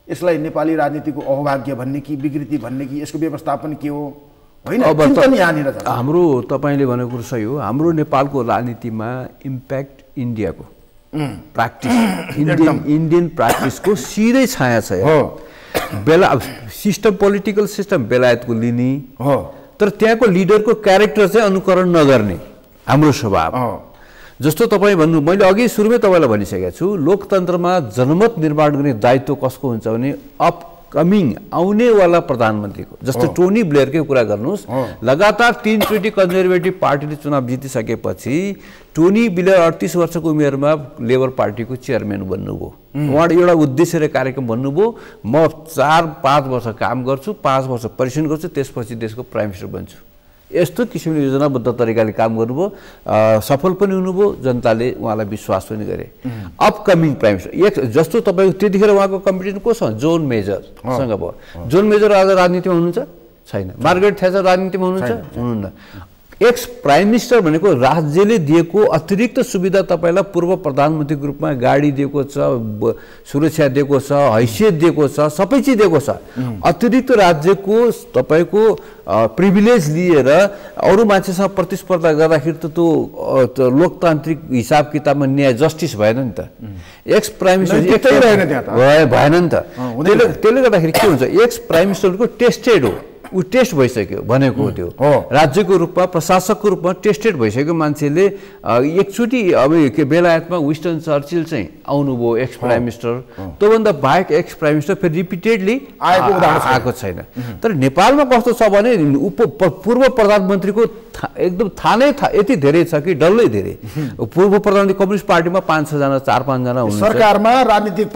यसलाई नेपाली राजनीतिको अहभाग्य भन्ने कि विकृति भन्ने कि यसको व्यवस्थापन के हो, होइन?
हाम्रो तपाईँले भनेको कुरो सही हो। हाम्रो नेपालको राजनीतिमा इम्प्याक्ट इन्डियाको प्र्याक्टिस, इन्डियन प्र्याक्टिसको सिधै छाया छ। सिस्टम, पोलिटिकल सिस्टम बेलायतको लिने हो, तर त्यहाँको लिडरको क्यारेक्टर चाहिँ अनुकरण नगर्ने हाम्रो स्वभाव। जस्तो तपाईँ भन्नु, मैले अघि सुरुमै तपाईँलाई भनिसकेको छु, लोकतन्त्रमा जनमत निर्माण गर्ने दायित्व कसको हुन्छ भने अपकमिङ आउनेवाला प्रधानमन्त्रीको। जस्तो टोनी ब्लेयरकै कुरा गर्नुहोस्, लगातार 3 चोटि कन्जर्भेटिभ पार्टीले चुनाव जितिसकेपछि टोनी ब्लेयर 38 वर्षको उमेरमा लेबर पार्टीको चेयरम्यान बन्नुभयो। उहाँले एउटा उद्देश्य र कार्यक्रम भन्नुभयो, म 4-5 वर्ष काम गर्छु, 5 वर्ष परिश्रम गर्छु, त्यसपछि देशको प्राइम मिनिस्टर बन्छु। यस्तो किसिमले योजनाबद्ध तरिकाले काम गर्नुभयो, सफल पनि हुनुभयो, जनताले उहाँलाई विश्वास पनि गरे। अपकमिङ प्राइम मिनिस्टर जस्तो तपाईँको त्यतिखेर उहाँको कम्पिटिसन कोसँग, जोन मेजरसँग भयो। जोन मेजर आज राजनीतिमा हुनुहुन्छ? छैन। मार्गरेट थ्याचर राजनीतिमा हुनुहुन्छ? हुनुहुन्न। एक्स प्राइम मिनिस्टर भनेको राज्यले दिएको अतिरिक्त सुविधा तपाईँलाई पूर्व प्रधानमन्त्रीको रूपमा गाडी दिएको छ, सुरक्षा दिएको छ, हैसियत दिएको छ, सबै चिज दिएको छ। अतिरिक्त राज्यको तपाईँको प्रिभिलेज लिएर अरू मान्छेसँग प्रतिस्पर्धा गर्दाखेरि त त्यो लोकतान्त्रिक हिसाब किताबमा न्याय जस्टिस भएन नि त। एक्स प्राइम मिनिस्टर भएन नि त। त्यसले गर्दाखेरि के हुन्छ, एक्स प्राइम मिनिस्टरको टेस्टेड हो, ऊ टेस्ट भइसक्यो भनेको हो। त्यो राज्यको रूपमा, प्रशासकको रूपमा टेस्टेड भइसक्यो मान्छेले। एकचोटि अब बेलायतमा विन्स्टन चर्चिल चाहिँ आउनुभयो एक्स प्राइम मिनिस्टर, त्योभन्दा बाहेक एक्स प्राइम मिनिस्टर फेरि रिपिटेडली आएको छैन। तर नेपालमा कस्तो छ भने पूर्व प्रधानमन्त्रीको एकदम यति धेरै छ कि डल्लै धेरै। पूर्व प्रधानमन्त्री कम्युनिस्ट पार्टीमा 5-6 जना 4-5 जना हुनुहुन्छ,
सरकारमा राजनीतिक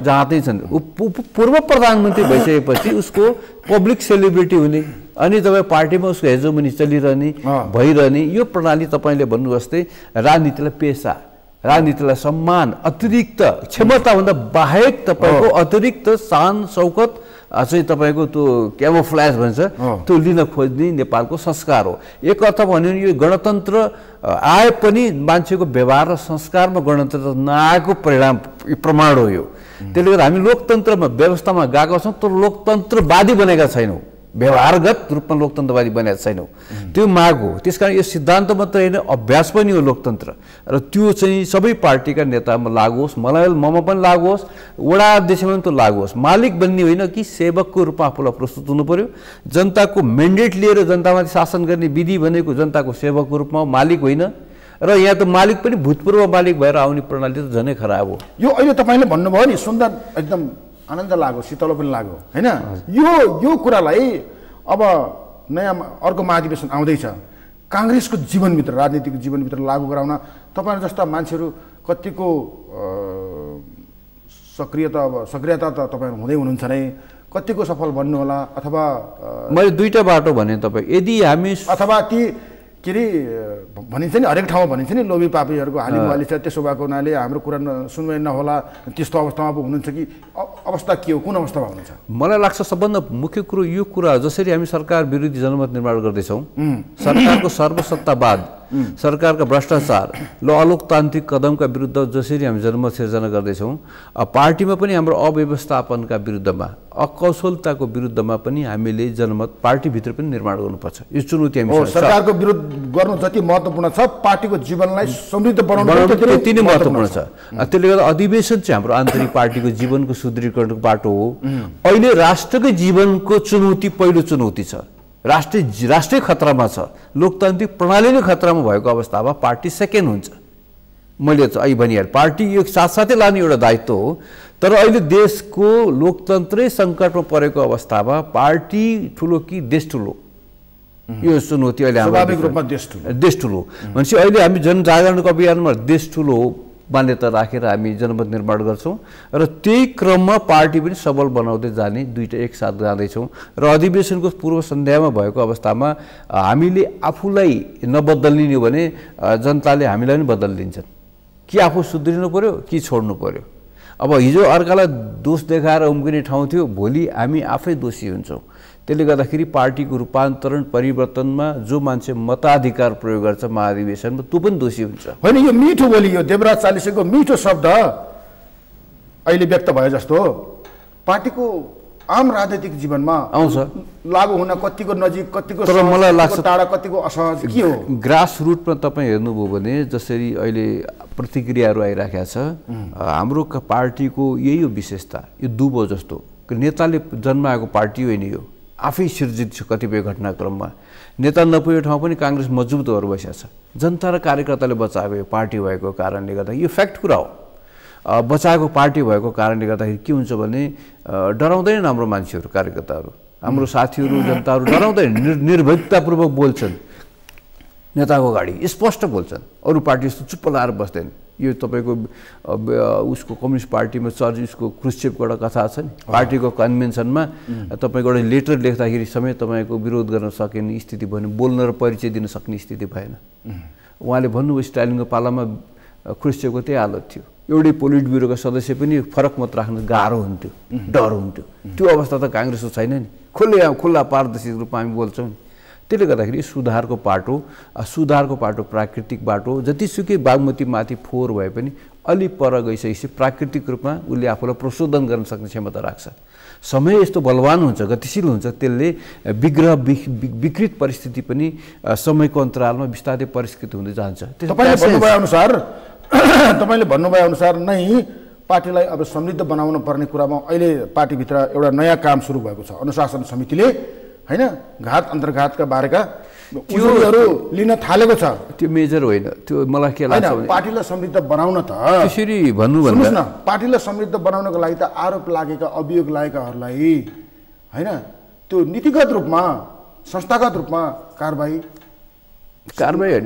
जहाँतै छन्। पूर्व प्रधानमन्त्री भइसकेपछि उसको पब्लिक सेलिब्रिटी हुने, अनि तपाईँ पार्टीमा उसको हेजोमनी चलिरहने भइरहने, यो प्रणाली तपाईँले भन्नु जस्तै राजनीतिलाई पेसा, राजनीतिलाई सम्मान, अतिरिक्त क्षमताभन्दा बाहेक तपाईँको अतिरिक्त शान शौकत चाहिँ तपाईँको त्यो क्यामोफ्ल्याज भन्छ त्यो लिन खोज्ने नेपालको संस्कार हो। एक अर्थ भन्यो भने यो गणतन्त्र आए पनि मान्छेको व्यवहार र संस्कारमा गणतन्त्र नआएको प्रमाण हो यो। त्यसले गर्दा हामी लोकतन्त्रमा व्यवस्थामा गएका छौँ, तर लोकतन्त्रवादी बनेका छैनौँ। व्यवहारगत रूपमा लोकतन्त्रवादी बनेको छैनौँ त्यो माग हो। त्यसकारण यो सिद्धान्त मात्र होइन अभ्यास पनि हो लोकतन्त्र र त्यो चाहिँ सबै पार्टीका नेतामा लागू होस्, ममा पनि लागू होस्, वडा अध्यक्षमा पनि त्यो लागू होस्। मालिक बन्ने होइन कि सेवकको रूपमा आफूलाई प्रस्तुत हुनु पर्यो। जनताको मेन्डेट लिएर जनतामाथि शासन गर्ने विधि भनेको जनताको सेवकको रूपमा हो, मालिक होइन। र यहाँ त मालिक पनि भूतपूर्व मालिक भएर आउने प्रणाली त झनै खराब हो।
यो अहिले तपाईँले भन्नुभयो नि सुन्दा एकदम आनन्द लाग्यो, शीतलो पनि लाग्यो होइन। यो कुरालाई अब नयाँ अर्को महाधिवेशन आउँदैछ, काङ्ग्रेसको जीवनभित्र राजनीतिक जीवनभित्र लागू गराउन तपाईँहरू जस्ता मान्छेहरू कतिको सक्रियता त तपाईँहरू हुँदै हुनुहुन्छ नै, कतिको सफल बन्नु होला? अथवा
मैले दुईटा बाटो भने तपाईँ, यदि हामी
अथवा ती के अरे भनिन्छ नि हरेक ठाउँमा भनिन्छ नि लोभी पापीहरूको हालिमुहाली छ, त्यसो भएको हुनाले हाम्रो कुरा सुनवाई नहोला, त्यस्तो अवस्थामा पो हुनुहुन्छ कि अवस्था के हो, कुन अवस्थामा हुनुहुन्छ?
मलाई लाग्छ सबभन्दा मुख्य कुरो यो कुरा, जसरी हामी सरकार विरोधी जनमत निर्माण गर्दैछौँ, सरकारको सर्वसत्तावाद, सरकारका भ्रष्टाचार ल अलोकतान्त्रिक कदमका विरुद्ध जसरी हामी जनमत सिर्जना गर्दैछौँ, पार्टीमा पनि हाम्रो अव्यवस्थापनका विरुद्धमा, अकौशलताको विरुद्धमा पनि हामीले जनमत पार्टीभित्र पनि निर्माण गर्नुपर्छ। यो चुनौती हामी
सरकारको विरोध गर्नु जति महत्त्वपूर्ण छ, पार्टीको जीवनलाई समृद्ध बनाउनु
त्यति नै महत्त्वपूर्ण छ। त्यसले गर्दा अधिवेशन चाहिँ हाम्रो आन्तरिक पार्टीको जीवनको सुदृढीकरणको बाटो हो। अहिले राष्ट्रकै जीवनको चुनौती पहिलो चुनौती छ, राष्ट्रै खतरामा छ, लोकतान्त्रिक प्रणाली नै खतरामा भएको अवस्थामा पार्टी सेकेन्ड हुन्छ। मैले अहिले भनिहालेँ पार्टी यो साथसाथै लाने एउटा दायित्व हो, तर अहिले देशको लोकतन्त्रै सङ्कटमा परेको अवस्थामा पार्टी ठुलो कि देश ठुलो, यो चुनौती अहिले
स्वाभाविक रूपमा
देश ठुलो भनेपछि अहिले हामी जनजागरणको अभियानमा देश ठुलो मान्यता राखेर हामी जनमत निर्माण गर्छौँ र त्यही क्रममा पार्टी पनि सबल बनाउँदै जाने दुईटा एकसाथ जाँदैछौँ। र अधिवेशनको पूर्व सन्ध्यामा भएको अवस्थामा हामीले आफूलाई नबदलिने हो भने जनताले हामीलाई पनि बदलिदिन्छन्। कि आफू सुध्रिनु पर्यो कि छोड्नु पर्यो। अब हिजो अर्कालाई दोष देखाएर उम्किने ठाउँ थियो, भोलि हामी आफै दोषी हुन्छौँ। त्यसले गर्दाखेरि पार्टीको रूपान्तरण परिवर्तनमा जो मान्छे मताधिकार प्रयोग गर्छ महाधिवेशनमा त्यो पनि दोषी हुन्छ।
होइन, यो मिठो बोली, यो देवराज चालिसेको मिठो शब्द अहिले व्यक्त भयो जस्तो पार्टीको आम राजनीतिक जीवनमा
आउँछ,
लागू हुन कतिको नजिक, कतिको
तर मलाई लाग्छ
टाढा, कतिको असहज के हो?
ग्रास रुटमा तपाईँ हेर्नुभयो भने जसरी अहिले प्रतिक्रियाहरू आइराखेका छ, हाम्रो पार्टीको यही हो विशेषता। यो दुबो जस्तो नेताले जन्माएको पार्टी होइन, यो आफै सिर्जित छ। कतिपय घटनाक्रममा नेता नपुगेको ठाउँ पनि काङ्ग्रेस मजबुत भएर बसेको छ। जनता र कार्यकर्ताले बचाएको यो पार्टी भएको कारणले गर्दा यो फ्याक्ट कुरा हो। बचाएको पार्टी भएको कारणले गर्दाखेरि के हुन्छ भने डराउँदैनन् हाम्रो मान्छेहरू, कार्यकर्ताहरू, हाम्रो साथीहरू, जनताहरू डराउँदैन, निर्भीकतापूर्वक बोल्छन् नेताको अगाडि, स्पष्ट बोल्छन्। अरू पार्टी जस्तो चुप्प लाएर बस्दैन। यो तपाईँको उसको कम्युनिस्ट पार्टीमा उसको क्रुश्चेभको एउटा कथा छ नि, पार्टीको कन्भेन्सनमा तपाईँको एउटा लेटर लेख्दाखेरि समेत तपाईँको विरोध गर्न सकिने स्थिति भएन, बोल्न र परिचय दिन सक्ने स्थिति भएन। उहाँले भन्नुभयो स्टालिनको पालामा क्रुश्चेभको त्यही हालत थियो, एउटै पोलिट ब्युरोका सदस्य पनि फरक मत राख्न गाह्रो हुन्थ्यो, डर हुन्थ्यो। त्यो अवस्था त काङ्ग्रेसको छैन नि, खुल्ला पारदर्शी रूपमा हामी बोल्छौँ नि। त्यसले गर्दाखेरि सुधारको पाटो प्राकृतिक बाटो, जतिसुकै बागमती माथि फोहोर भए पनि अलि पर गइसकेपछि प्राकृतिक रूपमा उसले आफूलाई प्रशोधन गर्न सक्ने क्षमता राख्छ। समय यस्तो बलवान हुन्छ, गतिशील हुन्छ, त्यसले विकृत परिस्थिति पनि समयको अन्तरालमा बिस्तारै परिष्कृत हुँदै जान्छ।
तपाईँले भन्नुभए अनुसार नै पार्टीलाई अब समृद्ध बनाउन पर्ने कुरामा अहिले पार्टीभित्र एउटा नयाँ काम सुरु भएको छ। अनुशासन समितिले होइन घात अन्तर्घातका बारेका उजुरीहरू लिन थालेको छ।
त्यो मेजर होइन, त्यो मलाई के लाग्छ भने
पार्टीलाई समृद्ध बनाउन त
त्यसरी भन्नुभन्दा
न, पार्टीलाई समृद्ध बनाउनको लागि त आरोप लागेका, अभियोग लागेकाहरूलाई होइन त्यो नीतिगत रूपमा, संस्थागत रूपमा कारबाही
होइन।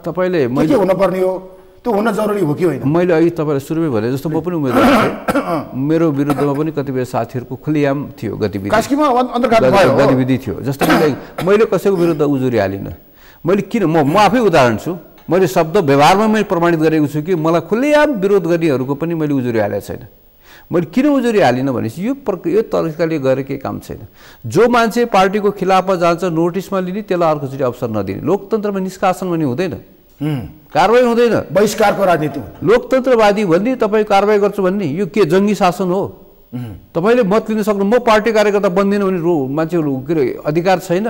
तपाईँले
के हुनुपर्ने हो, त्यो हुन जरुरी हो कि होइन?
मैले अघि तपाईँलाई सुरुमै भने जस्तो म पनि उम्मेदवार थिएँ, मेरो विरुद्धमा पनि कतिपय साथीहरूको खुलेआम थियो गतिविधि थियो। जस्तो मैले कसैको विरुद्ध उजुरी हालिनँ। मैले किन, म आफै उदाहरण छु, मैले शब्द व्यवहारमा मैले प्रमाणित गरेको छु कि मलाई खुलेआम विरोध गर्नेहरूको पनि मैले उजुरी हालेको छैन। मैले किन उजुरी हालिनँ भनेपछि यो तरिकाले गरेर केही काम छैन। जो मान्छे पार्टीको खिलाफमा जान्छ नोटिसमा लिने, त्यसलाई अर्कोचोटि अवसर नदिने। लोकतन्त्रमा निष्कासन पनि हुँदैन, कारवाही हुँदैन,
बहिष्कारको राजनीति।
लोकतन्त्रवादी भन्ने तपाईँ कारवाही गर्छु भन्ने यो के जङ्गी शासन हो? तपाईँले मत लिन सक्नु, म पार्टी कार्यकर्ता बन्दिनँ भने मान्छेहरू के अरे अधिकार छैन,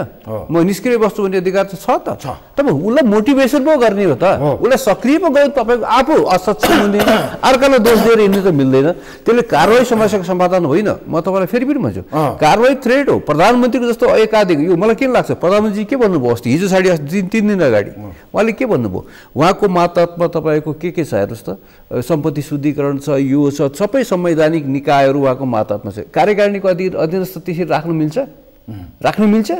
म निष्क्रिय बस्छु भन्ने अधिकार त छ त। तपाईँ उसलाई मोटिभेसन पो गर्ने हो त, उसलाई सक्रिय पो गयो। तपाईँको आफू असक्षम हुने, अर्कालाई दोष दिएर हिँड्नु त मिल्दैन। त्यसले कारवाही समस्याको समाधान होइन। म तपाईँलाई फेरि भन्छु, कारवाही थ्रेट हो। प्रधानमन्त्रीको जस्तो एकाधिक, यो मलाई किन लाग्छ, प्रधानमन्त्री के भन्नुभयो अस्ति, हिजो साढे 3 दिन अगाडि उहाँले के भन्नुभयो, उहाँको मातहतमा तपाईँको के छ हेर्नुहोस् त, सम्पत्ति शुद्धिकरण छ, यो छ, सबै संवैधानिक निकायहरू उहाँको मातहतमा छ। कार्यकारिणीको अधीनस्थ त्यसरी राख्नु मिल्छ? राख्नु मिल्छ?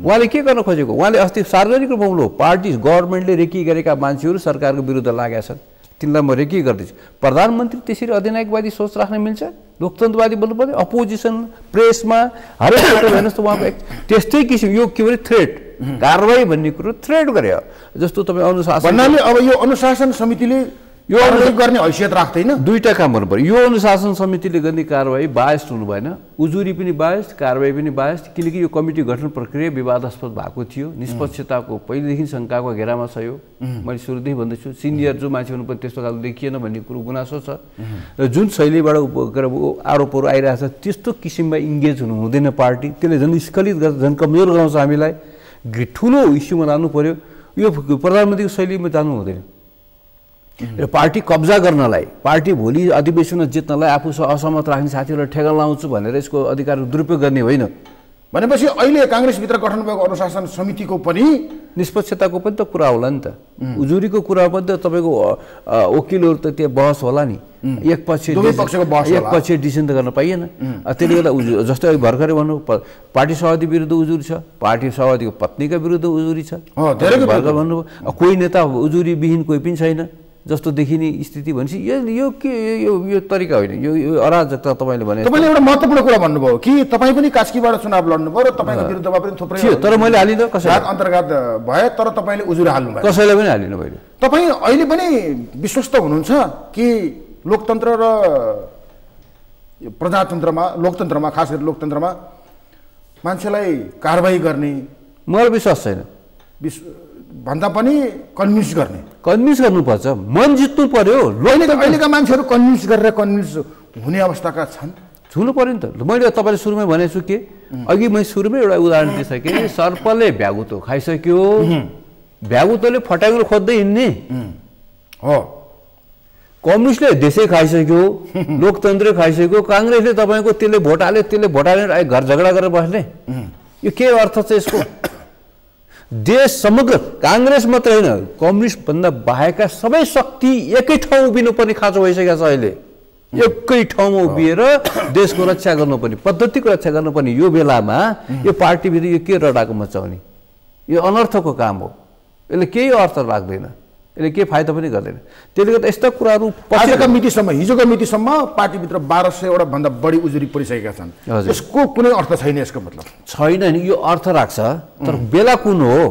उहाँले के गर्न खोजेको, उहाँले अस्ति सार्वजनिक रूपमा बोल्नु, पार्टी गभर्मेन्टले रेकी गरेका मान्छेहरू सरकारको विरुद्ध लागेका छन्, तिनलाई म रेकी गर्दैछु। प्रधानमन्त्री त्यसरी अधिनायकवादी सोच राख्न मिल्छ? लोकतन्त्रवादी बोल्नु पर्यो, अपोजिसन प्रेसमा हरेक हेर्नुहोस् त उहाँको त्यस्तै किसिम, यो के भने थ्रेट, कारवाही भन्ने कुरो थ्रेट गरे। जस्तो तपाईँ अनुशासन
भन्नाले अब यो अनुशासन समितिले यो गर्ने हैसियत राख्दैन।
दुईटा काम गर्नु पर्यो। यो अनुशासन समितिले गर्ने कारवाही बायस्ड हुनु भएन, उजुरी पनि बायस्ड, कारवाही पनि बायस्ड, किनकि यो कमिटी गठन प्रक्रिया विवादास्पद भएको थियो, निष्पक्षताको पहिलेदेखि शङ्काको घेरामा छ। यो मैले सुरुदेखि भन्दैछु, सिनियर जो मान्छे हुनु पर्यो त्यस्तो खालको देखिएन भन्ने कुरो गुनासो छ। र जुन शैलीबाट आरोपहरू आइरहेको छ त्यस्तो किसिममा इङ्गेज हुनु हुँदैन पार्टी, त्यसले झन् स्खलित गर्छ, झन् कमजोर गराउँछ हामीलाई। ठुलो इस्युमा जानु पर्यो, यो प्रधानमन्त्रीको शैलीमा जानु हुँदैन। र पार्टी कब्जा गर्नलाई, पार्टी भोलि अधिवेशनमा जित्नलाई आफू असहमत राख्ने साथीहरूलाई ठेगा लाउँछु भनेर यसको अधिकार दुरुपयोग गर्ने होइन।
भनेपछि अहिले काङ्ग्रेसभित्र गठन भएको अनुशासन समितिको पनि
निष्पक्षताको पनि त कुरा होला नि त, उजुरीको कुरा पनि त तपाईँको वकिलहरू त त्यहाँ बहस होला नि, एक पक्ष डिसिसन त गर्न पाइएन। त्यसले गर्दा जस्तै भर्खरै भन्नु पार्टी सभापति विरुद्ध उजुरी छ, पार्टी सभापतिको पत्नीका विरुद्ध उजुरी छ, भर्खर भन्नुभयो कोही नेता उजुरी विहीन कोही पनि छैन जस्तो देखिने स्थिति भनेपछि यो तरिका होइन, यो अराजकता। तपाईँले भने
तपाईँले एउटा महत्त्वपूर्ण कुरा भन्नुभयो कि तपाईँ पनि कास्कीबाट चुनाव लड्नुभयो र तपाईँको विरुद्धमा पनि थुप्रै
थियो, तर मैले हालिनँ, कसैलाई
अन्तर्गत भए, तर तपाईँले उजुरी हाल्नु भयो,
कसैलाई पनि हालिनँ मैले।
तपाईँ अहिले पनि विश्वस्त हुनुहुन्छ कि लोकतन्त्र र प्रजातन्त्रमा, लोकतन्त्रमा, खास गरी लोकतन्त्रमा मान्छेलाई कारबाही गर्ने?
मलाई विश्वास छैन।
भन्दा पनि कन्भिन्स
गर्नुपर्छ, मन जित्नु पर्यो।
अहिलेका मान्छेहरू कन्भिन्स हुने अवस्थाका छन्,
हुनु पर्यो नि त। मैले तपाईँले सुरुमै भनेको छु कि अघि मैले सुरुमै एउटा उदाहरण दिइसकेँ, सर्पले भ्यागुतो खाइसक्यो, भ्यागुतोले फटाङ्ग्रो खोज्दै हिँड्ने
हो,
कम्युनिस्टले देशै खाइसक्यो, लोकतन्त्र खाइसक्यो, काङ्ग्रेसले तपाईँको त्यसले भोट हाले घर झगडा गरेर बस्ने, यो के अर्थ छ यसको? देश समग्र काङ्ग्रेस मात्रै होइन, कम्युनिस्टभन्दा बाहेकका सबै शक्ति एकै ठाउँ उभिनुपर्ने खाँचो भइसकेको छ अहिले। एकै ठाउँमा उभिएर देशको रक्षा गर्नुपर्ने, पद्धतिको रक्षा गर्नुपर्ने यो बेलामा यो पार्टीभित्र यो के रडाको मचाउने, यो अनर्थको काम हो। यसले केही अर्थ राख्दैन, यसले केही फाइदा पनि गर्दैन। त्यसले गर्दा यस्ता कुराहरू
हिजोको मितिसम्म पार्टीभित्र 1200 भन्दा बढी उजुरी परिसकेका छन्। यसको कुनै अर्थ छैन, यसको मतलब
छैन नि, यो अर्थ राख्छ, तर बेला कुन हो,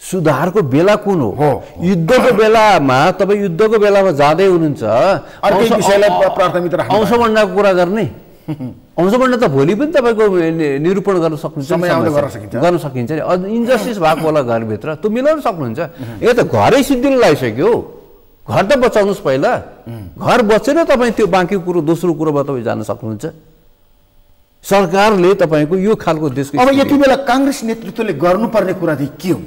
सुधारको बेला कुन हो? युद्धको बेलामा तपाईँ युद्धको बेलामा जाँदै हुनुहुन्छ, अंशबन्धको कुरा गर्ने, अंशबन्ध त भोलि पनि तपाईँको निरूपण गर्न सक्नुहुन्छ, गर्न सकिन्छ नि। इन्जस्टिस भएको होला घरभित्र, त्यो मिलाउन सक्नुहुन्छ। यो त घरै सिद्धिलो लगाइसक्यो, घर त बचाउनुहोस् पहिला, घर बचेर तपाईँ त्यो बाँकी कुरो दोस्रो कुरोमा तपाईँ जान सक्नुहुन्छ। सरकारले तपाईँको यो खालको देशको
अब यति बेला काङ्ग्रेस नेतृत्वले गर्नुपर्ने कुरा चाहिँ के हो?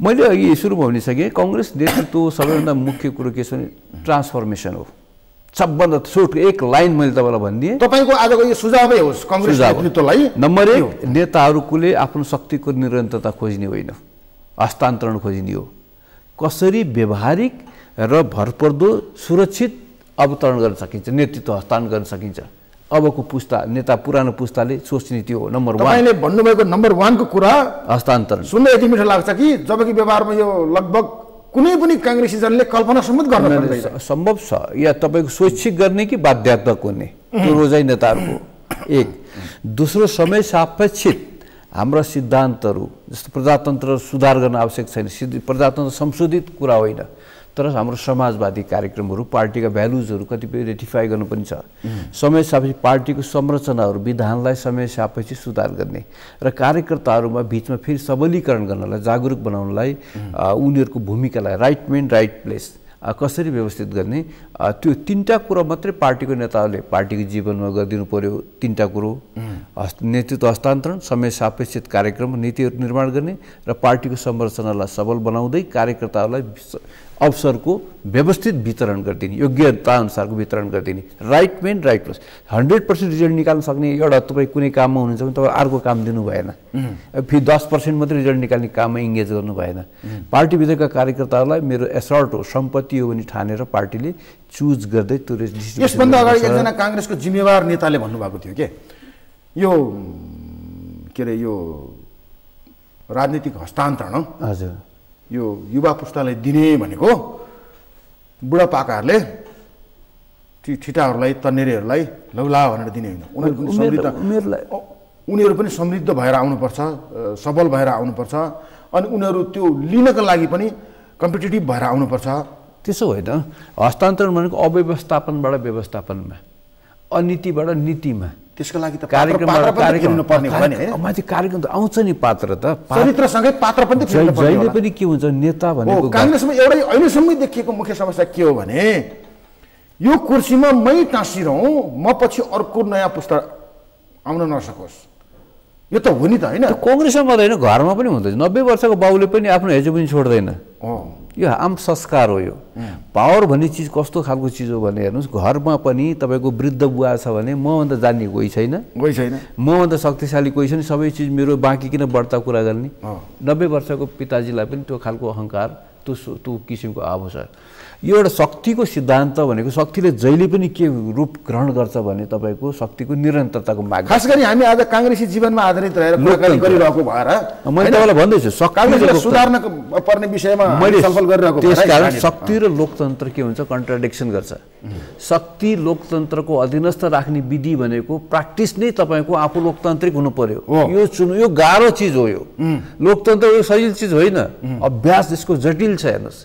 मैले अघि सुरुमा भनिसकेँ, काङ्ग्रेस नेतृत्व सबैभन्दा मुख्य कुरो के छ भने ट्रान्सफर्मेसन हो। सबभन्दा छोटो एक लाइन मैले तपाईँलाई भनिदिएँ,
तपाईँको आजको यो सुझावै होस् काङ्ग्रेस नेतृत्वलाई।
नम्बर 1, नेताहरूले आफ्नो शक्तिको निरन्तरता खोज्ने होइन, हस्तान्तरण खोज्ने हो। कसरी व्यवहारिक र भरपर्दो सुरक्षित अवतरण गर्न सकिन्छ, नेतृत्व हस्तान्तरण गर्न सकिन्छ, अबको पुस्ता नेता पुरानो पुस्ताले सोच्ने त्यो हो। नम्बर 1
तपाईँले भन्नुभएको नम्बर 1 को कुरा
हस्तान्तरण
सुन्दै यति मिठो लाग्छ कि जबकि व्यवहारमा यो लगभग कुनै पनि काङ्ग्रेसीजनले कल्पना समेत गर्न सक्दैन।
सम्भव छ, या तपाईँको स्वैच्छिक गर्ने कि बाध्यात्मक हुने, त्यो रोजाइ नेताहरूको एक। दोस्रो, समय सापेक्षित हाम्रा सिद्धान्तहरू, जस्तो प्रजातन्त्र सुधार गर्न आवश्यक छैन, प्रजातन्त्र संशोधित कुरा होइन, तर हाम्रो समाजवादी कार्यक्रमहरू, पार्टीका भ्यालुजहरू कतिपय रेटिफाई गर्नु पनि छ। समय सापेक्ष पार्टीको संरचनाहरू, विधानलाई समय सापेक्ष सुधार गर्ने र कार्यकर्ताहरूमा बिचमा फेरि सबलीकरण गर्नलाई, जागरुक बनाउनलाई, उनीहरूको भूमिकालाई राइट मेन राइट प्लेस, कसरी व्यवस्थित गर्ने त्यो तीनटा कुरा मात्रै पार्टीको नेताहरूले पार्टीको जीवनमा गरिदिनु पर्यो। तीनटा कुरो नेतृत्व हस्तान्तरण, समय सापेक्षित कार्यक्रम नीतिहरू निर्माण गर्ने र पार्टीको संरचनालाई सबल बनाउँदै कार्यकर्ताहरूलाई अवसरको व्यवस्थित वितरण गरिदिने, योग्यता अनुसारको वितरण गरिदिने। Right main right plus 100% result निकाल्न सक्ने एउटा तपाईँ कुनै काममा हुनुहुन्छ भने तपाईँ अर्को काम दिनु भएन, फेरि 10% मात्रै रिजल्ट निकाल्ने काममा इङ्गेज गर्नु भएन। पार्टीभित्रका कार्यकर्ताहरूलाई मेरो एसर्ट हो, सम्पत्ति हो भने ठानेर पार्टीले चुज गर्दै त्यो डिस्ट्रिब्युसन।
यसभन्दा अगाडि एकजना काङ्ग्रेसको जिम्मेवार नेताले भन्नुभएको थियो के यो के अरे यो राजनीतिक हस्तान्तरण
हजुर
यो युवा पुस्तालाई दिने भनेको बुढापाकाहरूले ठिटाहरूलाई तन्नेरीहरूलाई लौला भनेर दिने होइन। उनीहरू पनि समृद्ध भएर आउनुपर्छ, सबल भएर आउनुपर्छ, अनि उनीहरू त्यो लिनका लागि पनि कम्पिटिटिभ भएर आउनुपर्छ।
त्यसो होइन, हस्तान्तरण भनेको अव्यवस्थापनबाट व्यवस्थापनमा, अनीतिबाट नीतिमा।
त्यसको लागि त
कार्यक्रम माथि कार्यक्रम त आउँछ नि, पात्र त
चरित्रसँगै पात्र पनि
जहिले पनि के हुन्छ नेता भनेको।
काङ्ग्रेसमा एउटै अहिलेसम्म देखिएको मुख्य समस्या के हो भने यो कुर्सीमा मै टाँसिरहँ, म पछि अर्को नयाँ पुस्ता आउन नसकोस्। यो त हो नि त होइन।
कङ्ग्रेसमा मात्रै होइन, घरमा पनि हुँदैछ। 90 वर्षको बाउले पनि आफ्नो हेजो पनि छोड्दैन। यो आम संस्कार हो। यो पावर भन्ने चिज कस्तो खालको चिज हो भने हेर्नुहोस्, घरमा पनि तपाईँको वृद्ध बुवा छ भने मभन्दा जान्ने कोही छैन, मभन्दा शक्तिशाली कोही छैन, सबै चिज मेरो, बाँकी किन बढ्ता कुरा गर्ने। 90 वर्षको पिताजीलाई पनि त्यो खालको अहङ्कार, त्यो किसिमको आभो छ। यो एउटा शक्तिको सिद्धान्त भनेको शक्तिले जहिले पनि के रूप ग्रहण गर्छ भने तपाईँको शक्तिको निरन्तरताको माग।
खास गरी हामी आज काङ्ग्रेसी जीवनमा आधारित रहेर कुराकानी गरिरहेको भएर
मैले तपाईँलाई भन्दैछु
काङ्ग्रेसले सुधार्न पर्ने विषयमा
मैले
छलफल गरिरहेको।
त्यसकारण शक्ति र लोकतन्त्र के हुन्छ, कन्ट्राडिक्सन गर्छ। शक्ति लोकतन्त्रको अधीनस्थ राख्ने विधि भनेको प्र्याक्टिस नै तपाईँको आफू लोकतान्त्रिक हुनु पर्यो। यो गाह्रो चिज हो। यो लोकतन्त्र यो सजिलो चिज होइन, अभ्यास यसको जटिल छ। हेर्नुहोस्,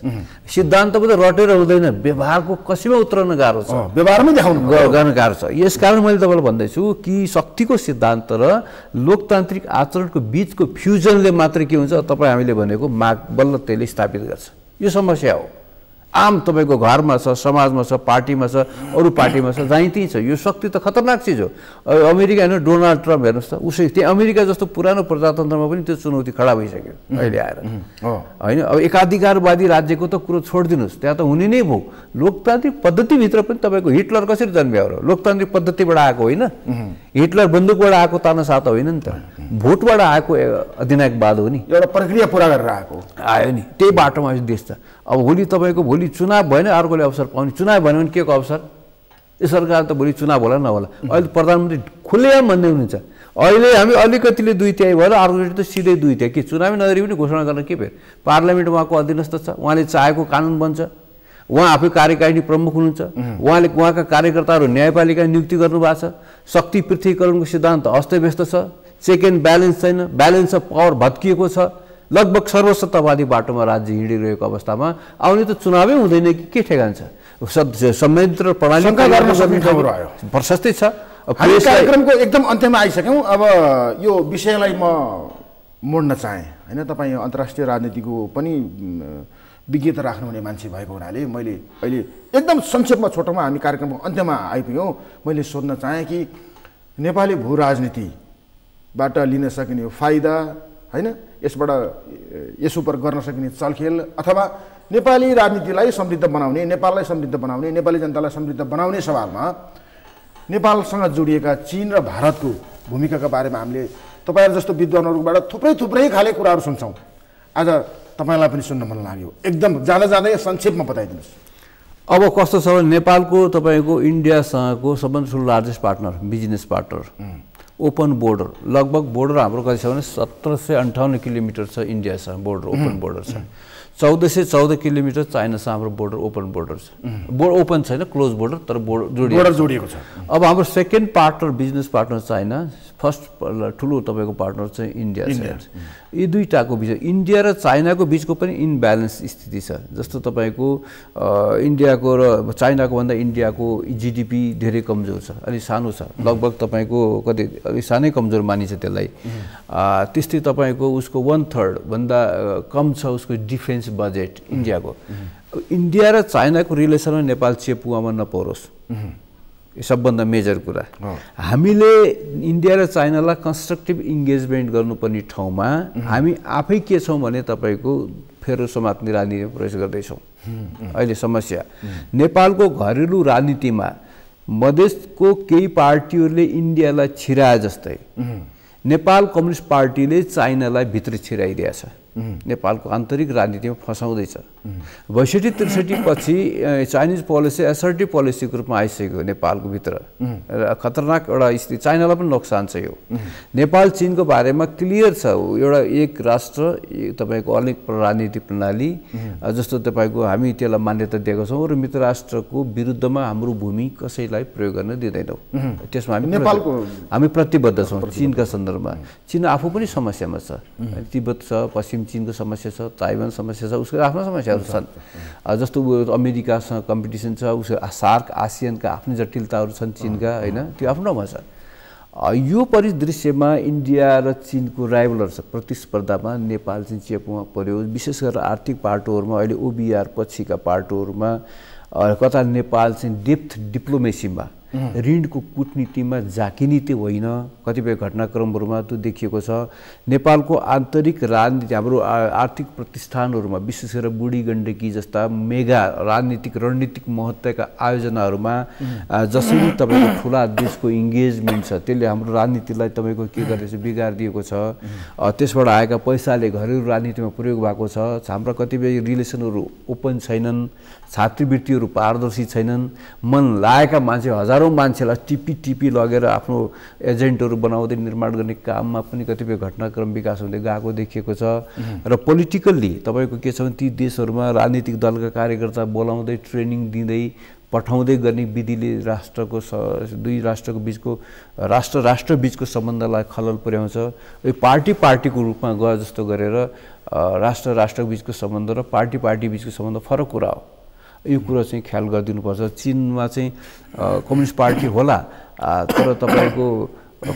सिद्धान्त पनि रटेर हुँदैन, व्यवहारको कसीमा उत्रन गाह्रो छ,
व्यवहारमै देखाउनु
गर्न गाह्रो छ। यसकारण मैले तपाईँलाई भन्दैछु कि शक्तिको सिद्धान्त र लोकतान्त्रिक आचरणको बिचको फ्युजनले मात्रै के हुन्छ, तपाईँ हामीले भनेको माग बल्ल त्यसले स्थापित गर्छ। यो समस्या हो। आम तपाईँको घरमा छ, समाजमा छ, पार्टीमा छ, अरू पार्टीमा छ, जहीँ त्यहीँ छ। यो शक्ति त खतरनाक चिज हो। अमेरिका होइन, डोनाल्ड ट्रम्प हेर्नुहोस् त, उसै त्यहाँ अमेरिका जस्तो पुरानो प्रजातन्त्रमा पनि त्यो चुनौती खडा भइसक्यो अहिले आएर होइन। अब एकाधिकारवादी राज्यको त कुरो छोडिदिनुहोस्, त्यहाँ त हुने नै भयो। लोकतान्त्रिक पद्धतिभित्र पनि तपाईँको हिटलर कसरी जन्म्यो र लोकतान्त्रिक पद्धतिबाट आएको होइन, हिटलर बन्दुकबाट आएको तानासाथ होइन नि त, भोटबाट आएको अधिनायकवाद हो नि,
एउटा प्रक्रिया पुरा गरेर
आयो नि। त्यही बाटोमा देश छ। अब भोलि तपाईँको भोलि चुनाव भएन, अर्कोले अवसर पाउने। चुनाव भएन भने के को अवसर? यो सरकार त भोलि चुनाव होला नहोला। अहिले प्रधानमन्त्री खुलेआम भन्दै हुनुहुन्छ, अहिले हामी अलिकतिले 2 तिहाई भयो, अर्कोचोटि त सिधै 2 तिहाई। के चुनावै नगरी पनि घोषणा गर्न के फेरि? पार्लियामेन्ट उहाँको अधीनस्थ छ, उहाँले चाहेको कानुन बन्छ, उहाँ आफै कार्यकारिणी प्रमुख हुनुहुन्छ, उहाँले उहाँका कार्यकर्ताहरू न्यायपालिका नियुक्ति गर्नुभएको छ। शक्ति पृथ्वीकरणको सिद्धान्त अस्तव्यस्त छ, चेक एन्ड ब्यालेन्स छैन, ब्यालेन्स अफ पावर भत्किएको छ, लगभग सर्वसत्तावादी बाटोमा राज्य हिँडिरहेको अवस्थामा आउने त चुनावै हुँदैन कि के ठेगान छ? संयन्त्र प्रणाली प्रशस्तै छ।
कार्यक्रमको एकदम अन्त्यमा आइसक्यौँ। अब यो विषयलाई म मोड्न चाहेँ होइन। तपाईँ अन्तर्राष्ट्रिय राजनीतिको पनि विज्ञता राख्नुहुने मान्छे भएको हुनाले मैले अहिले एकदम संक्षेपमा छोटोमा हामी कार्यक्रमको अन्त्यमा आइपुग्यौँ। मैले सोध्न चाहेँ कि नेपाली भू राजनीतिबाट लिन सकिने फाइदा होइन, यसबाट यसो पर गर्न सकिने चलखेल, अथवा नेपाली राजनीतिलाई समृद्ध बनाउने, नेपाललाई समृद्ध बनाउने, नेपाली जनतालाई समृद्ध बनाउने सवालमा नेपालसँग जोडिएका चीन र भारतको भूमिकाका बारेमा हामीले तपाईँहरू जस्तो विद्वानहरूबाट थुप्रै खाले कुराहरू सुन्छौँ। आज तपाईँलाई पनि सुन्न मन लाग्यो, एकदम जाँदै संक्षेपमा बताइदिनुहोस्।
अब कस्तो छ भने नेपालको तपाईँको इन्डियासँगको सबभन्दा ठुलो largest partner, business partner, open border. लगभग बोर्डर हाम्रो कति छ भने 1758 किलोमिटर छ इन्डियासँग बोर्डर, ओपन बोर्डर छ। 1414 किलोमिटर चाइनासँग हाम्रो बोर्डर, ओपन बोर्डर छ। ओपन छैन, क्लोज बोर्डर, तर बोर्डर जोडिएको छ। अब हाम्रो second partner, business partner China, first ठुलो तपाईँको पार्टनर चाहिँ इन्डिया छ। यी दुईटाको बिच, इन्डिया र चाइनाको बिचको पनि इनब्यालेन्स स्थिति छ। जस्तो तपाईँको इन्डियाको र चाइनाको भन्दा इन्डियाको जिडिपी धेरै कमजोर छ, अलिक सानो छ, लगभग तपाईँको कति अलिक सानै कमजोर मानिन्छ त्यसलाई। त्यस्तै तपाईँको उसको 1/3 भन्दा कम छ उसको डिफेन्स बजेट इन्डियाको। इन्डिया र चाइनाको रिलेसनमा नेपाल चेपुवामा नपरोस्, यो सबभन्दा मेजर कुरा। हामीले इन्डिया र चाइनालाई कन्स्ट्रक्टिभ इङ्गेजमेन्ट गर्नुपर्ने ठाउँमा हामी आफै के छौँ भने तपाईँको फेरो समात्ने राजनीतिमा प्रवेश गर्दैछौँ। अहिले समस्या नेपालको घरेलु राजनीतिमा मधेसको केही पार्टीहरूले इन्डियालाई छिराए जस्तै नेपाल कम्युनिस्ट पार्टीले चाइनालाई भित्र छिराइदिएछ, नेपालको आन्तरिक राजनीतिमा फसाउँदैछ। 62-63 पछि चाइनिज पोलिसी एसर्टिभ पोलिसीको रूपमा आइसक्यो नेपालको भित्र, खतरनाक एउटा स्थिति, चाइनालाई पनि नोक्सान छ यो। नेपाल चीनको बारेमा क्लियर छ, एउटा एक राष्ट्र तपाईँको अनेक राजनीतिक प्रणाली जस्तो तपाईँको हामी त्यसलाई मान्यता दिएका छौँ र मित्र राष्ट्रको विरुद्धमा हाम्रो भूमि कसैलाई प्रयोग गर्न दिँदैनौँ। त्यसमा हामी प्रतिबद्ध छौँ चीनका सन्दर्भमा। चीन आफू पनि समस्यामा छ, तिब्बत छ, पश्चिम चीनको समस्या छ, ताइवान समस्या छ, उसको आफ्नो समस्याहरू छन्। जस्तो अमेरिकासँग कम्पिटिसन छ, उसको सार्क आसियनका आफ्नै जटिलताहरू छन् चीनका, होइन, त्यो आफ्नोमा छ। यो परिदृश्यमा इन्डिया र चीनको राइभलहरू प्रतिस्पर्धामा नेपाल चाहिँ चेपुमा पर्यो। विशेष गरेर आर्थिक पाटोहरूमा अहिले ओबिआर पछिका पाटोहरूमा कता नेपाल चाहिँ डेप्थ डिप्लोमेसीमा ऋणको कूटनीतिमा झाकिने त्यो होइन, कतिपय घटनाक्रमहरूमा त्यो देखिएको छ। नेपालको आन्तरिक राजनीति हाम्रो आर्थिक प्रतिष्ठानहरूमा विशेष गरेर बुढी गण्डकी जस्ता मेगा राजनीतिक रणनीतिक महत्त्वका आयोजनाहरूमा जसरी तपाईँको ठुला देशको इङ्गेजमेन्ट छ त्यसले हाम्रो राजनीतिलाई तपाईँको के गरेछ बिगारिदिएको छ। त्यसबाट आएका पैसाले घरेलु राजनीतिमा प्रयोग भएको छ। हाम्रा कतिपय रिलेसनहरू ओपन छैनन्, छात्रवृत्तिहरू पारदर्शी छैनन्, मन लागेका मान्छे हजारौँ मान्छेलाई टिपी लगेर आफ्नो एजेन्टहरू बनाउँदै निर्माण गर्ने काममा पनि कतिपय घटनाक्रम विकास हुँदै गएको देखिएको छ। र पोलिटिकल्ली तपाईँको के छ भने ती देशहरूमा राजनीतिक दलका कार्यकर्ता बोलाउँदै ट्रेनिङ दिँदै पठाउँदै गर्ने विधिले राष्ट्रको दुई राष्ट्रको बिचको राष्ट्र बिचको सम्बन्धलाई खलल पुर्याउँछ। यो पार्टीको रूपमा गयो जस्तो गरेर राष्ट्र बिचको सम्बन्ध र पार्टी बिचको सम्बन्ध फरक कुरा हो। यो कुरो चाहिँ ख्याल गरिदिनुपर्छ। चीनमा चाहिँ कम्युनिस्ट पार्टी होला, तर तपाईँको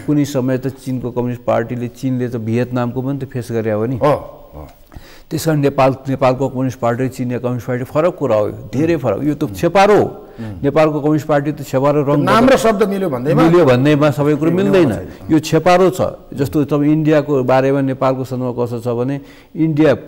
कुनै समय त चीनको कम्युनिस्ट पार्टीले चीनले त भियतनामको पनि त फेस गरे हो नि। त्यस कारण नेपालको कम्युनिस्ट पार्टी चिनिया कम्युनिस्ट पार्टी फरक कुरा हो, धेरै फरक। यो त छेपारो हो, नेपालको कम्युनिस्ट पार्टी त छेपारो रङ
नाम र शब्द मिल्यो
भन्दैमा सबै कुरो मिल्दैन। यो छेपारो छ। जस्तो तपाईँ इन्डियाको बारेमा नेपालको सन्दर्भमा कस्तो छ भने इन्डिया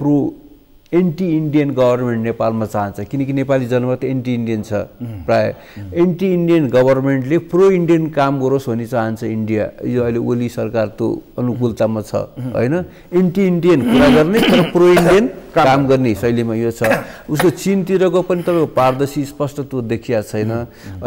एन्टी इन्डियन गभर्मेन्ट नेपालमा चाहन्छ, किनकि नेपाली जनमत एन्टी इन्डियन छ प्राय। एन्टी इन्डियन गभर्मेन्टले प्रो इन्डियन काम गरोस् भन्ने चाहन्छ इन्डिया। यो अहिले ओली सरकारको अनुकूलतामा छ, होइन, एन्टी इन्डियन कुरा गर्ने तर प्रो इन्डियन काम गर्ने शैलीमा यो छ। उसको चीनतिरको पनि तपाईँको पारदर्शी स्पष्ट त्यो देखिया छैन।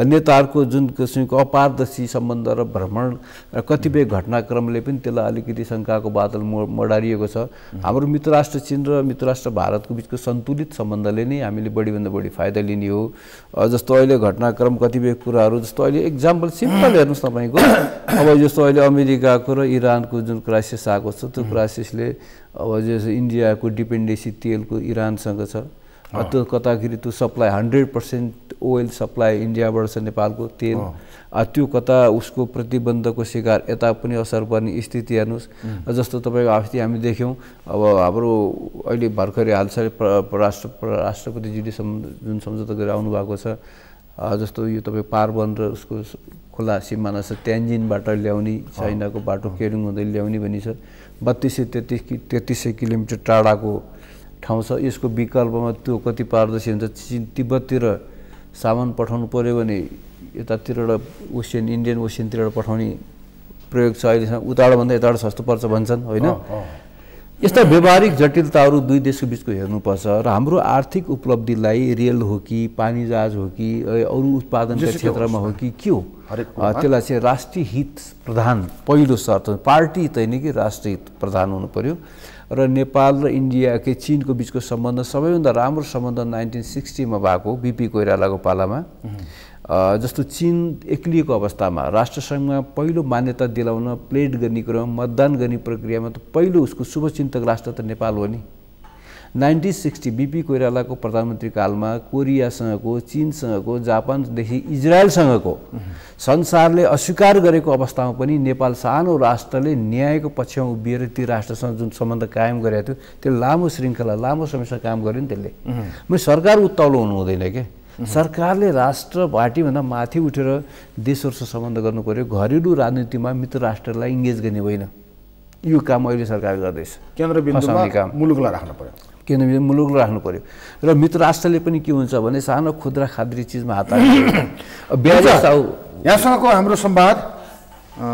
नेताहरूको जुन किसिमको अपारदर्शी सम्बन्ध र भ्रमण र कतिपय घटनाक्रमले पनि त्यसलाई अलिकति शङ्काको बादल मोडारिएको छ। हाम्रो मित्र राष्ट्र चीन र मित्र राष्ट्र भारतको बिचको सन्तुलित सम्बन्धले नै हामीले बढीभन्दा बढी फाइदा लिने हो। जस्तो अहिले घटनाक्रम कतिपय कुराहरू, जस्तो अहिले इक्जाम्पल सिम्पल हेर्नुहोस् तपाईँको, अब जस्तो अहिले अमेरिकाको र इरानको जुन क्राइसिस आएको छ त्यो क्राइसिसले अब जस्तो इन्डियाको डिपेन्डेन्सी तेलको इरानसँग छ, त्यो कताखेरि त्यो सप्लाई 100% ओइल सप्लाई इन्डियाबाट छ नेपालको तेल, त्यो कता उसको प्रतिबन्धको शिकार यता पनि असर पर्ने स्थिति हेर्नुहोस्। जस्तो तपाईँको अस्ति हामी देख्यौँ अब हाम्रो अहिले भर्खरै हालसालै राष्ट्रपतिजीले जुन सम्झौता गरेर आउनुभएको छ, जस्तो यो तपाईँ पारवन र उसको खुला सिमाना छ त्यान्जिनबाट ल्याउने चाइनाको बाटो केरुङ हुँदै ल्याउने भनी छ। 3200-3300 किलोमिटर टाढाको ठाउँ छ। यसको विकल्पमा त्यो कति पारदर्शी हुन्छ, तिब्बततिर सामान पठाउनु पऱ्यो भने यतातिरबाट इन्डियन ओसियनतिरबाट पठाउने प्रयोग छ अहिलेसम्म। उताबाट यताबाट सस्तो पर्छ भन्छन्, होइन। यस्ता व्यवहारिक जटिलताहरू दुई देशको बिचको हेर्नुपर्छ। र हाम्रो आर्थिक उपलब्धिलाई रेल हो कि पानी जहाज हो कि अरू उत्पादनका क्षेत्रमा हो कि के हो, त्यसलाई चाहिँ राष्ट्रिय हित प्रधान पहिलो शर्त, पार्टी त होइन कि राष्ट्रिय हित प्रधान हुनु पर्यो। र नेपाल र इन्डियाकै चीनको बिचको सम्बन्ध सबैभन्दा राम्रो सम्बन्ध 1960 मा भएको बिपी कोइरालाको पालामा। जस्तो चीन एक्लिएको अवस्थामा राष्ट्रसङ्घमा पहिलो मान्यता दिलाउन प्लेड गर्ने क्रममा मतदान गर्ने प्रक्रियामा त पहिलो उसको शुभचिन्तक राष्ट्र त नेपाल हो नि। 1960 बीपी कोइरालाको प्रधानमन्त्री कालमा कोरियासँगको, चीनसँगको, जापानदेखि इजरायलसँगको संसारले अस्वीकार गरेको अवस्थामा पनि नेपाल सानो राष्ट्रले न्यायको पक्षमा उभिएर ती राष्ट्रसँग जुन सम्बन्ध कायम गरेको थियो त्यो लामो श्रृङ्खला लामो समयसम्म काम गर्यो नि त्यसले। म सरकार उत्ताउलो हुनु हुँदैन के, सरकारले राष्ट्र पार्टीभन्दा माथि उठेर देशहरूसँग सम्बन्ध गर्नु पर्यो। घरेलु राजनीतिमा मित्र राष्ट्रलाई इङ्गेज गर्ने होइन, यो काम अहिले सरकार गर्दैछ।
केन्द्रबिन्दुमा मुलुकलाई राख्नु पर्यो,
केन्द्रबिन्दु मुलुकलाई राख्नु पर्यो। र मित्र राष्ट्रले पनि के हुन्छ भने सानो खुद्रा खाद्री चिजमा हात हाल्छ।
यहाँसँगको हाम्रो संवादमा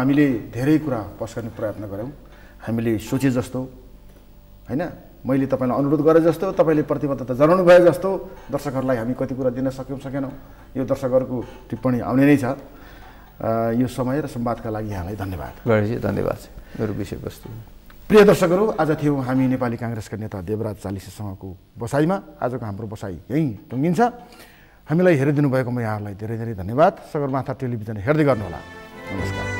हामीले धेरै कुरा पस्कने प्रयत्न गऱ्यौँ। हामीले सोचे जस्तो होइन, मैले तपाईँलाई अनुरोध गरे जस्तो, तपाईँले प्रतिबद्धता जनाउनु भए जस्तो दर्शकहरूलाई हामी कति कुरा दिन सक्यौँ सकेनौँ, यो दर्शकहरूको टिप्पणी आउने नै छ। यो समय र संवादका लागि यहाँलाई धन्यवाद।
धन्यवाद मेरो विषयवस्तु।
प्रिय दर्शकहरू, आज थियौँ हामी नेपाली काङ्ग्रेसका नेता देवराज चालिसेसँगको बसाइमा। आजको हाम्रो बसाइ यहीँ टुङ्गिन्छ। हामीलाई हेरिदिनु भएकोमा यहाँहरूलाई धेरै धेरै धन्यवाद। सगरमाथा टेलिभिजन हेर्दै गर्नुहोला। नमस्कार।